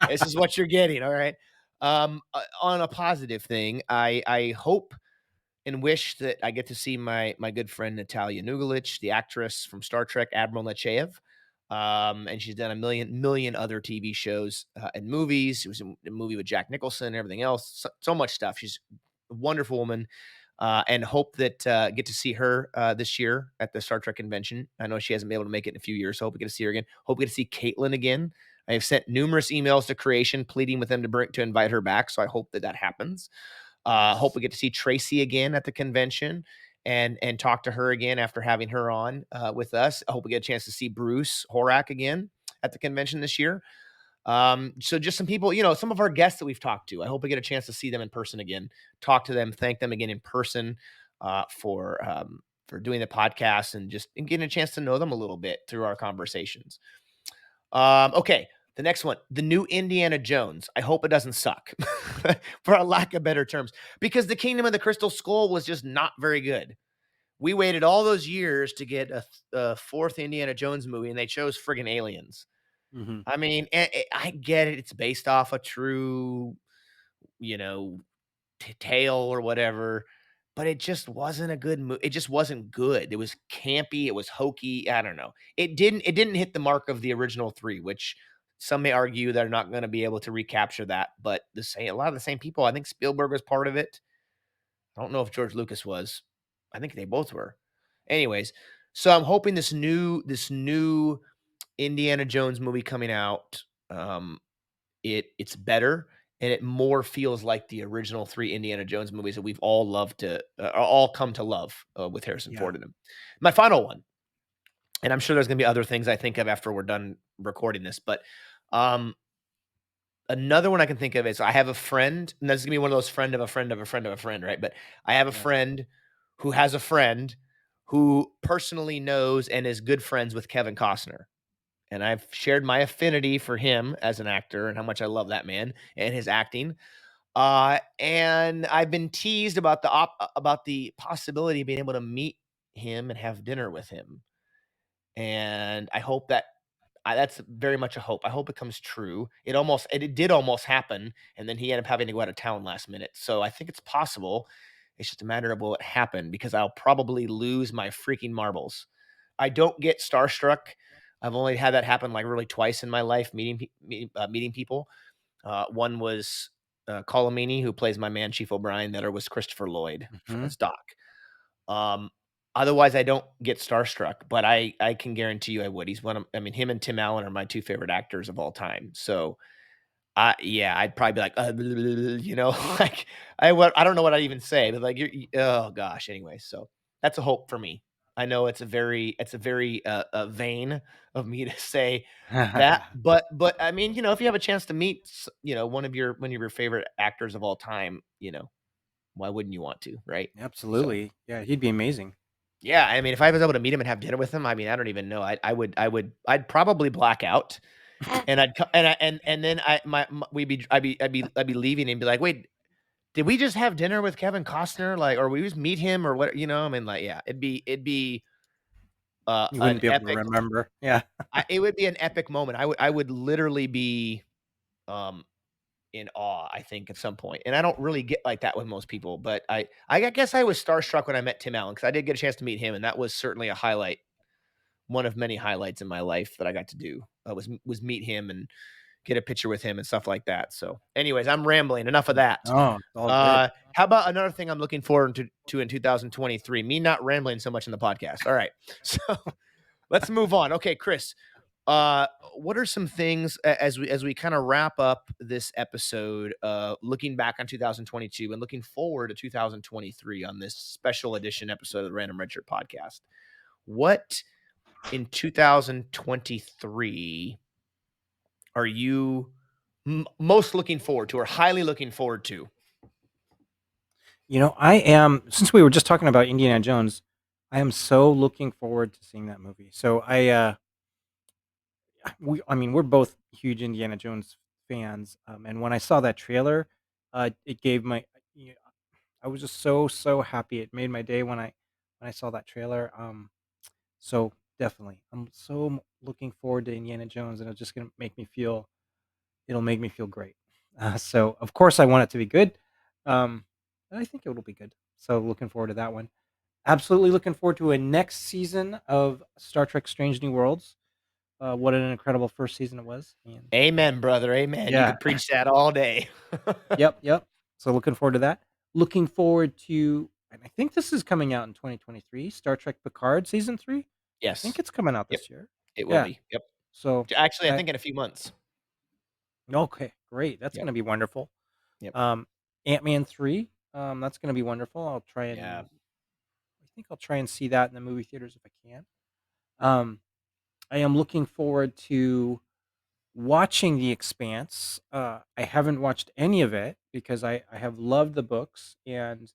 This is what you're getting, all right? On a positive thing, I hope and wish that I get to see my good friend Natalia Nugalich, the actress from Star Trek, Admiral Nechayev. And she's done a million other TV shows and movies. She was in a movie with Jack Nicholson and everything else. So much stuff. She's a wonderful woman. And hope that get to see her this year at the Star Trek convention. I know she hasn't been able to make it in a few years, so hope we get to see her again. Hope we get to see Caitlin again. I have sent numerous emails to Creation pleading with them to invite her back, so I hope that happens. Hope Nice. we get to see Tracy again at the convention and talk to her again after having her on with us. I hope we get a chance to see Bruce Horak again at the convention this year. So just some people, some of our guests that we've talked to. I hope we get a chance to see them in person again, talk to them, thank them again in person for doing the podcast and getting a chance to know them a little bit through our conversations. Okay, the next one, the new Indiana Jones. I hope it doesn't suck, for a lack of better terms, because the Kingdom of the Crystal Skull was just not very good. We waited all those years to get a fourth Indiana Jones movie, and they chose friggin' aliens. Mhm, I mean, I get it. It's based off a true, you know, tale or whatever, but it just wasn't a good movie. It just wasn't good. It was campy. It was hokey. I don't know. It didn't hit the mark of the original three, which some may argue they're not going to be able to recapture that. But a lot of the same people. I think Spielberg was part of it. I don't know if George Lucas was. I think they both were. Anyways, so I'm hoping this new Indiana Jones movie coming out. It's better and it more feels like the original 3 Indiana Jones movies that we've all loved to all come to love, with Harrison yeah. Ford in them. My final one, and I'm sure there's gonna be other things I think of after we're done recording this, but, um, another one I can think of is I have a friend, and this is gonna be one of those friend of a friend of a friend of a friend, right? But I have a Yeah. friend who has a friend who personally knows and is good friends with Kevin Costner. And I've shared my affinity for him as an actor and how much I love that man and his acting. And I've been teased about the possibility of being able to meet him and have dinner with him. And I hope that's very much a hope. I hope it comes true. It did almost happen, and then he ended up having to go out of town last minute. So I think it's possible. It's just a matter of will it happen because I'll probably lose my freaking marbles. I don't get starstruck. I've only had that happen like really twice in my life, meeting people. One was Colomini, who plays my man Chief O'Brien. The other was Christopher Lloyd Mhm. as Doc. Um, Otherwise, I don't get starstruck, but I can guarantee you I would. He's one of I mean, him and Tim Allen are my 2 favorite actors of all time. So, yeah, I'd probably be like, like, I don't know what I'd even say, but, like, oh gosh, anyway, so that's a hope for me. I know it's a very, vain of me to say that, but, I mean, if you have a chance to meet one of your favorite actors of all time, why wouldn't you want to, right? So Absolutely. Yeah, he'd be amazing. yeah, I mean, if I was able to meet him and have dinner with him, I mean, I don't even know. I'd probably black out, and I'd co and then I'd be leaving and be like, "Wait, did we just have dinner with Kevin Costner? Like, or we just meet him or what?" I mean, like, yeah, it'd be You an wouldn't be able to epic. remember. Yeah. It would be an epic moment. I would literally be um in awe, I think, at some point. And I don't really get like that with most people, but I guess I was starstruck when I met Tim Allen because I did get a chance to meet him, and that was certainly a highlight, one of many highlights in my life that I got to do was meet him, and get a picture with him and stuff like that. So, anyways, I'm rambling. Enough of that. Oh, it's all good. How about another thing I'm looking forward to in 2023? Me not rambling so much in the podcast. All right. So let's move on. Okay, Chris. Uh, what are some things as we kind of wrap up this episode, looking back on 2022 and looking forward to 2023 on this special edition episode of the Random Redshirt podcast? What in 2023 are you most looking forward to or highly looking forward to? I am, since we were just talking about Indiana Jones, I am so looking forward to seeing that movie. So I mean, we're both huge Indiana Jones fans, and when I saw that trailer, it gave my, you I was just so happy. It made my day when I saw that trailer. So definitely, I'm so looking forward to Indiana Jones, and it's just gonna make me feel. It'll make me feel great. So of course, I want it to be good. Um, and I think it'll be good. So looking forward to that one. Absolutely looking forward to a next season of Star Trek: Strange New Worlds. What an incredible first season it was, and Amen, brother. Amen. You yeah, could preach that all day. yep. So looking forward to that. Looking forward to, and I think this is coming out in 2023. Star Trek: Picard season 3. I think Yes. it's coming out Yep. this year. It will Yeah. be. Yep. So Actually, I I think in a few months. okay, great. That's Yep. gonna be wonderful. Yep. Um, Ant-Man 3. That's gonna be wonderful. Yeah. I think I'll try and see that in the movie theaters if I can. Um, I am looking forward to watching The Expanse. I haven't watched any of it because I have loved the books and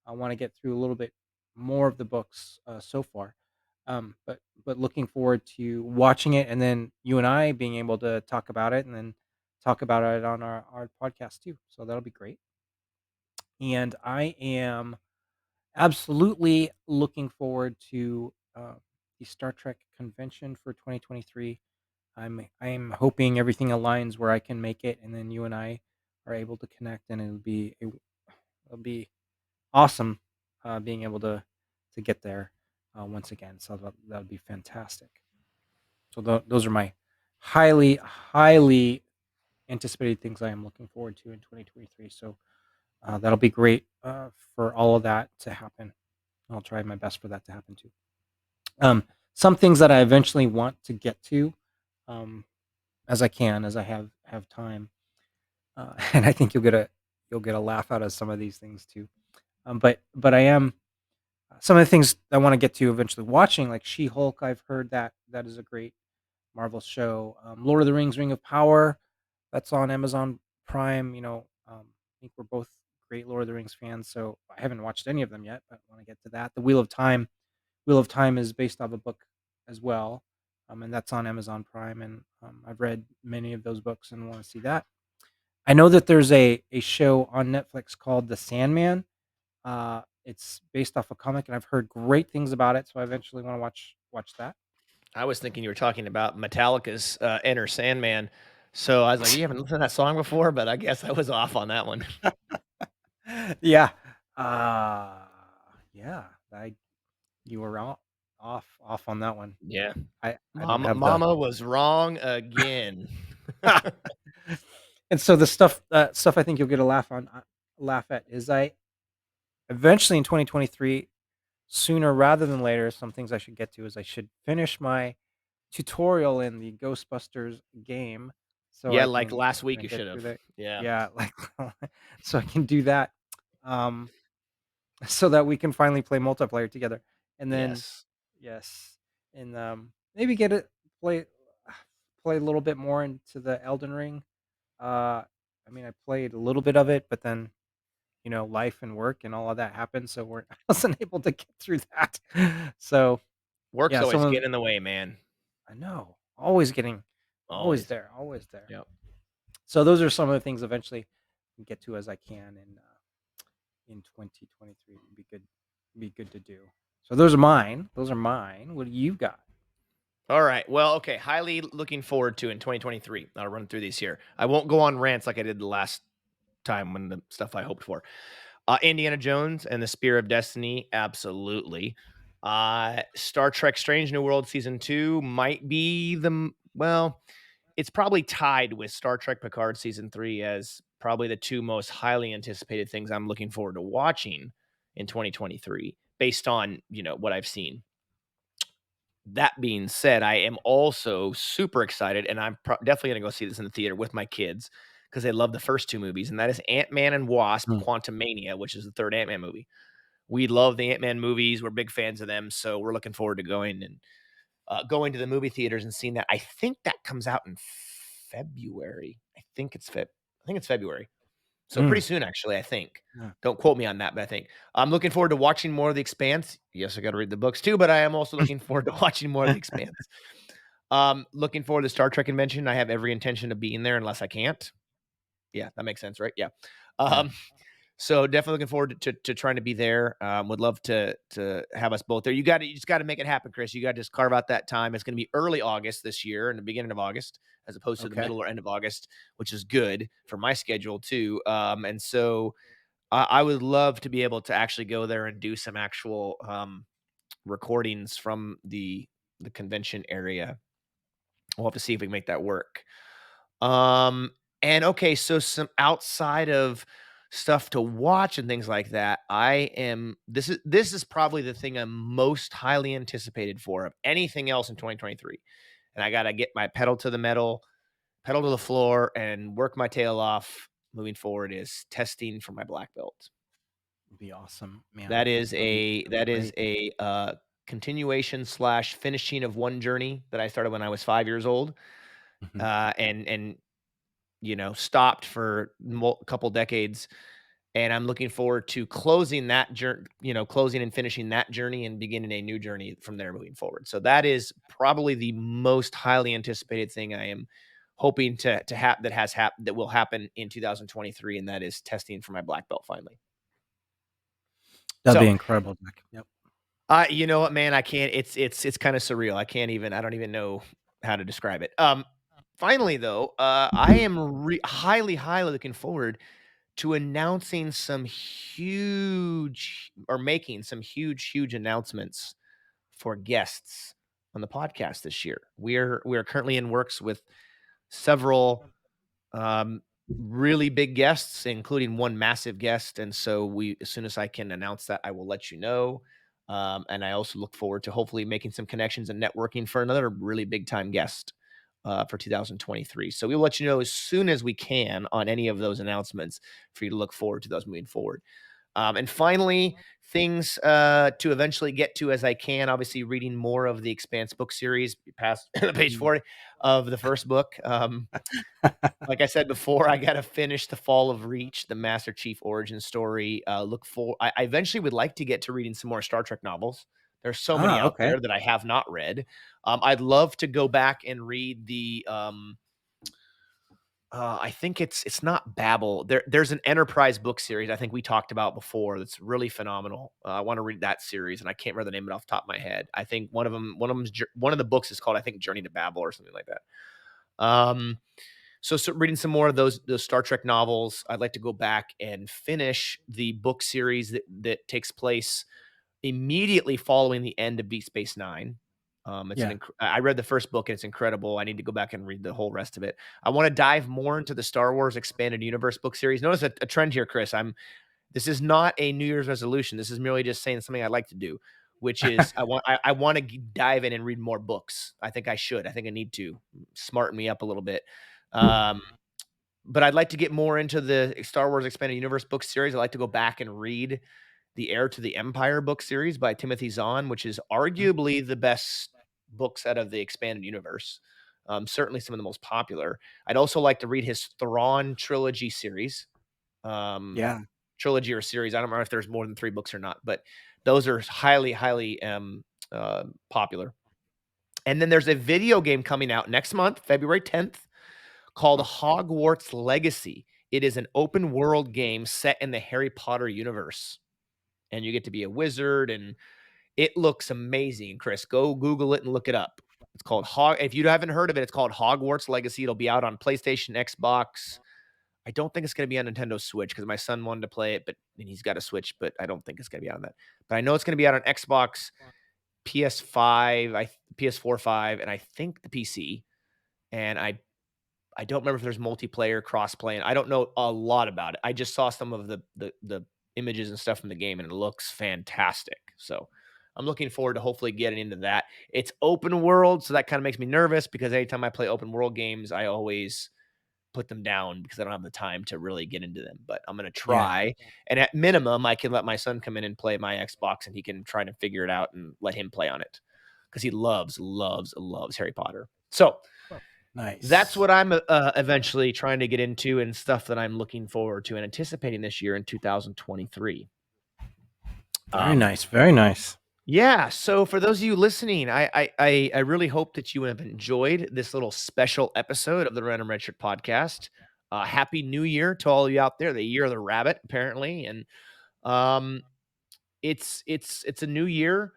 I want to get through a little bit more of the books so far. But looking forward to watching it and then you and I being able to talk about it and then talk about it on our podcast too. So that'll be great. And I am absolutely looking forward to the Star Trek convention for 2023. I'm hoping everything aligns where I can make it, and then you and I are able to connect, and it'll be awesome being able to get there once again. So that'll be fantastic. So those are my highly anticipated things I am looking forward to in 2023. So that'll be great for all of that to happen. I'll try my best for that to happen too. Um, some things that I eventually want to get to, um, as I can, as I have time, and I think you'll get a laugh out of some of these things too. But I am some of the things I want to get to eventually watching, like She Hulk. I've heard that that is a great Marvel show. Lord of the Rings, Ring of Power, that's on Amazon Prime. I think we're both great Lord of the Rings fans, so I haven't watched any of them yet, but I want to get to that. The Wheel of Time. Wheel of Time is based off a book as well, and that's on Amazon Prime. And I've read many of those books and want to see that. I know that there's a show on Netflix called The Sandman. It's based off a comic, and I've heard great things about it. So I eventually want to watch that. I was thinking you were talking about Metallica's Enter Sandman. So I was like, you haven't listened to that song before, but I guess I was off on that one. Yeah, uh, yeah. I You were off on that one. Yeah. I don't have the Mama was wrong again. and so the stuff I think you'll get a laugh at is I eventually in 2023, sooner rather than later, some things I should get to is I should finish my tutorial in the Ghostbusters game so Yeah, I like can last week kinda you get should through have. that. Yeah. Yeah, like, so I can do that, um, so that we can finally play multiplayer together, and then Yes. yes, and, maybe get it play play a little bit more into the Elden Ring. I mean, I played a little bit of it, but then, life and work and all of that happened, so I wasn't able to get through that. So, Work's yeah, always someone getting in the way, man. I know, always getting always Always. there, always there. Yep. So those are some of the things eventually get to as I can in 2023 would be good to do. So those are mine. Those are mine. What do you got? All right. Well, okay. Highly looking forward to in 2023. I'll run through these here. I won't go on rants like I did the last time when the stuff I hoped for. Indiana Jones and the Spear of Destiny, absolutely. Star Trek: Strange New World season 2 might be well. it's probably tied with Star Trek Picard season 3 as probably the two most highly anticipated things I'm looking forward to watching in 2023 based on, what I've seen. That being said, I am also super excited, and I'm definitely gonna go see this in the theater with my kids because they love the first 2 movies, and that is Ant-Man and Wasp: Mm. Quantumania, which is the 3rd Ant-Man movie. We love the Ant-Man movies, we're big fans of them, so we're looking forward to going to the movie theaters and seeing that. I think that comes out in February. I think it's February. So pretty Mm. soon, actually, I think. Yeah. Don't quote me on that, but I think. I'm looking forward to watching more of The Expanse. Yes, I gotta read the books too, but I am also looking forward to watching more of The Expanse. Looking forward to Star Trek convention. I have every intention of being there unless I can't. Yeah, that makes sense, right? Yeah. Yeah. Um, so definitely looking forward to trying to be there. Would love to have us both there. You just got to make it happen, Chris. You got to just carve out that time. It's going to be early August this year, in the beginning of August, as opposed to the Okay. middle or end of August, which is good for my schedule too. And so I would love to be able to actually go there and do some actual recordings from the convention area. We'll have to see if we can make that work. Um, and okay, so some outside of stuff to watch and things like that, this is probably the thing I'm most highly anticipated for of anything else in 2023. And I gotta get my pedal to the metal, pedal to the floor, and work my tail off moving forward is testing for my black belt. It'd be awesome, man. That is That'd be great. a continuation slash finishing of one journey that I started when I was 5 years old. Mhm. And stopped for a couple decades, and I'm looking forward to closing that journey, closing and finishing that journey and beginning a new journey from there moving forward. So that is probably the most highly anticipated thing I am hoping to have that will happen in 2023, and that is testing for my black belt finally. That'd be So, incredible, Jack. Yep. you know what, man, I can't. It's kind of surreal. I don't even know how to describe it. Finally, though, I am highly, highly looking forward to announcing some huge or making some huge, huge announcements for guests on the podcast this year. We are currently in works with several um, really big guests, including one massive guest. And so as soon as I can announce that, I will let you know. And I also look forward to hopefully making some connections and networking for another really big time guest for 2023. So we'll let you know as soon as we can on any of those announcements for you to look forward to those moving forward. And finally, things to eventually get to as I can. Obviously, reading more of the Expanse book series past page Mm. 40 of the first book. Like I said before, I gotta finish The Fall of Reach, the Master Chief origin story. I eventually would like to get to reading some more Star Trek novels. There's so many out Okay. there that I have not read. I'd love to go back and read I think it's not Babel. There's an Enterprise book series I think we talked about before that's really phenomenal. I want to read that series, and I can't remember the name of it off the top of my head. I think one of the books is called, I think, Journey to Babel or something like that. Um, so reading some more of those Star Trek novels. I'd like to go back and finish the book series that takes place immediately following the end of Deep Space Nine. Yeah. I read the first book and it's incredible. I need to go back and read the whole rest of it. I want to dive more into the Star Wars Expanded Universe book series. Notice a trend here, Chris. This is not a New Year's resolution. This is merely just saying something I'd like to do, which is I want to dive in and read more books. I think I should. I think I need to smarten me up a little bit. Um, but I'd like to get more into the Star Wars Expanded Universe book series. I'd like to go back and read the Heir to the Empire book series by Timothy Zahn, which is arguably the best books out of the Expanded Universe. Certainly some of the most popular. I'd also like to read his Thrawn trilogy series. Um, Yeah. Trilogy or series. I don't remember if there's more than 3 books or not, but those are highly, highly popular. And then there's a video game coming out next month, February 10th, called Oh, Hogwarts Legacy. It is an open world game set in the Harry Potter universe. And you get to be a wizard, and it looks amazing, Chris. Go Google it and look it up. It's called if you haven't heard of it, it's called Hogwarts Legacy. It'll be out on PlayStation, Xbox. I don't think it's going to be on Nintendo Switch because my son wanted to play it, but and he's got a Switch, but I don't think it's going to be on that. But I know it's going to be out on Xbox, PS5, PS4, 5, and I think the PC. And I don't remember if there's multiplayer, cross-play, and I don't know a lot about it. I just saw some of the images and stuff from the game, and it looks fantastic. So I'm looking forward to hopefully getting into that. It's open world, so that kind of makes me nervous because anytime I play open world games, I always put them down because I don't have the time to really get into them. But I'm gonna Yeah. try, and at minimum, I can let my son come in and play my Xbox, and he can try to figure it out and let him play on it because he loves Harry Potter. So that's Nice. what I'm eventually trying to get into and stuff that I'm looking forward to and anticipating this year in 2023. Very Um, nice. Very nice. yeah. So for those of you listening, I really hope that you have enjoyed this little special episode of the Random Redshirt podcast. Happy New Year to all of you out there. The year of the rabbit, apparently, and um, it's a new year.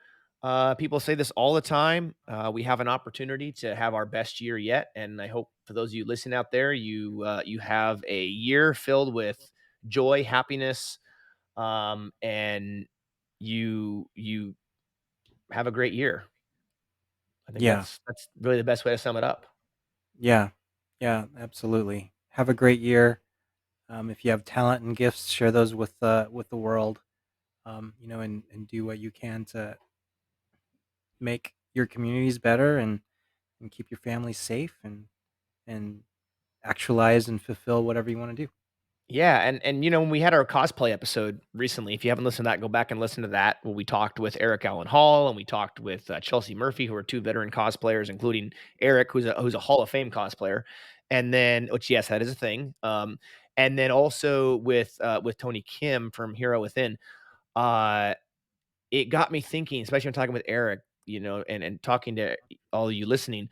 People say this all the time. We have an opportunity to have our best year yet, and I hope for those of you listening out there, you have a year filled with joy, happiness, and you have a great year. I think Yeah. that's really the best way to sum it up. Yeah. Yeah. Absolutely. Have a great year. If you have talent and gifts, share those with the world. And do what you can to make your communities better and keep your family safe and actualize and fulfill whatever you want to do. Yeah, and when we had our cosplay episode recently, if you haven't listened to that, go back and listen to that. Where we talked with Eric Allen Hall and we talked with Chelsea Murphy, who are two veteran cosplayers, including Eric, who's a Hall of Fame cosplayer, and then which yes, that is a thing. And then also with Tony Kim from Hero Within. Uh, it got me thinking, especially when talking with Eric, and talking to all of you listening.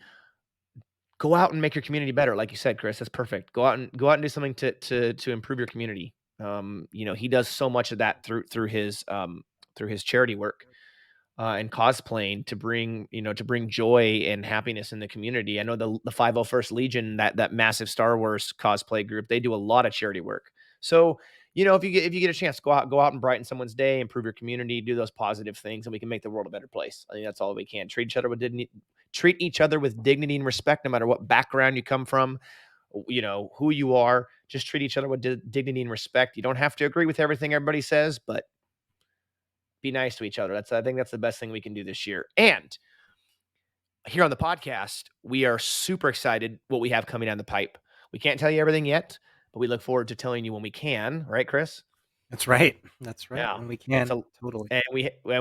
Go out and make your community better, like you said, Chris. That's perfect. Go out and do something to improve your community. He does so much of that through his charity work and cosplaying to bring joy and happiness in the community. I know the 501st Legion, that massive Star Wars cosplay group, they do a lot of charity work. So, if you get a chance, go out and brighten someone's day, improve your community, do those positive things, and we can make the world a better place. I think that's all we can. Treat each other with dignity and respect, no matter what background you come from, who you are. Just treat each other with dignity and respect. You don't have to agree with everything everybody says, but be nice to each other. I think that's the best thing we can do this year. And here on the podcast, we are super excited what we have coming down the pipe. We can't tell you everything yet, but we look forward to telling you when we can, right, Chris? That's right. That's right. Yeah. When we can, So totally. and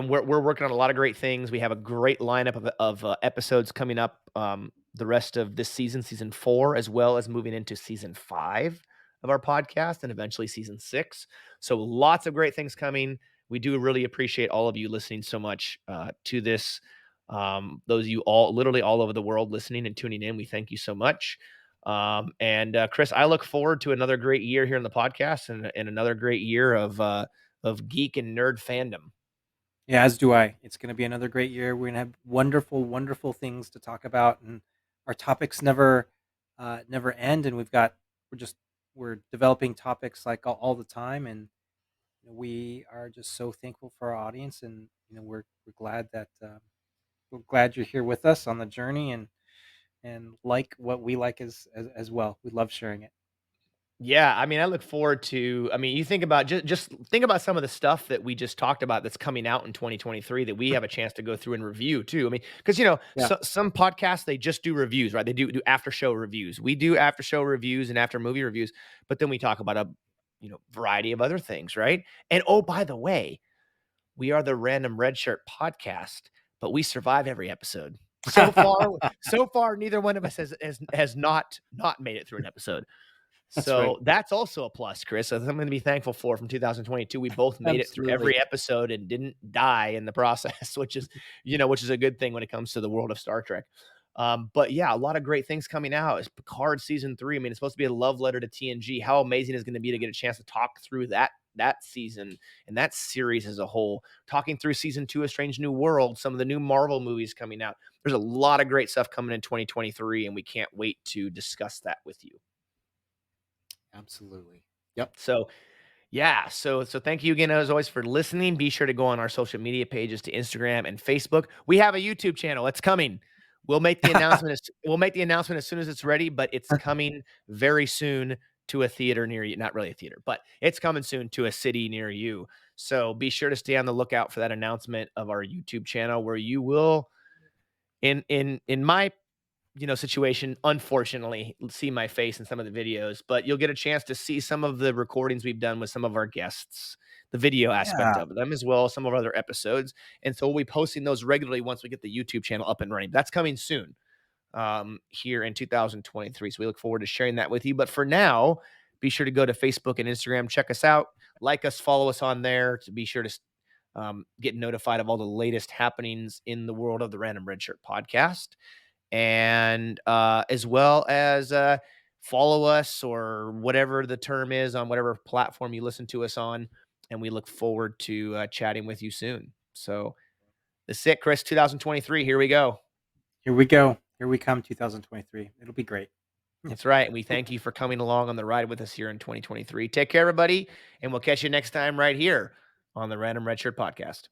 we're working on a lot of great things. We have a great lineup of episodes coming up the rest of this season 4, as well as moving into season 5 of our podcast and eventually season 6. So lots of great things coming. We do really appreciate all of you listening so much to this. Those of you literally all over the world listening and tuning in, we thank you so much. And Chris, I look forward to another great year here in the podcast and another great year of geek and nerd fandom. Yeah, as do I. It's going to be another great year. We're going to have wonderful, wonderful things to talk about, and our topics never end. And we're developing topics like all the time, and we are just so thankful for our audience, and we're glad that we're glad you're here with us on the journey, and like what we like as well. We love sharing it. Yeah, I mean, I look forward to. I mean, you think about just think about some of the stuff that we just talked about that's coming out in 2023 that we have a chance to go through and review too. I mean, because Yeah, some podcasts they just do reviews, right? They do after show reviews. We do after show reviews and after movie reviews, but then we talk about a variety of other things, right? And oh, by the way, we are the Random Red Shirt podcast, but we survive every episode. So far, neither one of us has not made it through an episode. that's right. So that's also a plus, Chris. So something to be thankful for from 2022. We both made it through Absolutely. every episode and didn't die in the process, which is a good thing when it comes to the world of Star Trek. But yeah, a lot of great things coming out. It's Picard season 3. I mean, it's supposed to be a love letter to TNG. How amazing is it going to be to get a chance to talk through that season and that series as a whole? Talking through season 2 of Strange New World, some of the new Marvel movies coming out. There's a lot of great stuff coming in 2023, and we can't wait to discuss that with you. Absolutely. Yep. So yeah, so thank you again as always for listening. Be sure to go on our social media pages to Instagram and Facebook. We have a YouTube channel. It's coming. we'll make the announcement as soon as it's ready, but it's coming very soon to a theater near you. Not really a theater, but it's coming soon to a city near you. So be sure to stay on the lookout for that announcement of our YouTube channel where you will in my situation, unfortunately, see my face in some of the videos, but you'll get a chance to see some of the recordings we've done with some of our guests, the video aspect Yeah. of them, as well as some of our other episodes. And so we'll be posting those regularly once we get the YouTube channel up and running. That's coming soon here in 2023. So we look forward to sharing that with you. But for now, be sure to go to Facebook and Instagram, check us out, like us, follow us on there to be sure to get notified of all the latest happenings in the world of the Random Redshirt podcast and as well as follow us or whatever the term is on whatever platform you listen to us on. And we look forward to chatting with you soon. So that's it, Chris. 2023. Here we go. Here we go. Here we come, 2023. It'll be great. That's right. And we thank you for coming along on the ride with us here in 2023. Take care, everybody. And we'll catch you next time right here on the Random Redshirt podcast.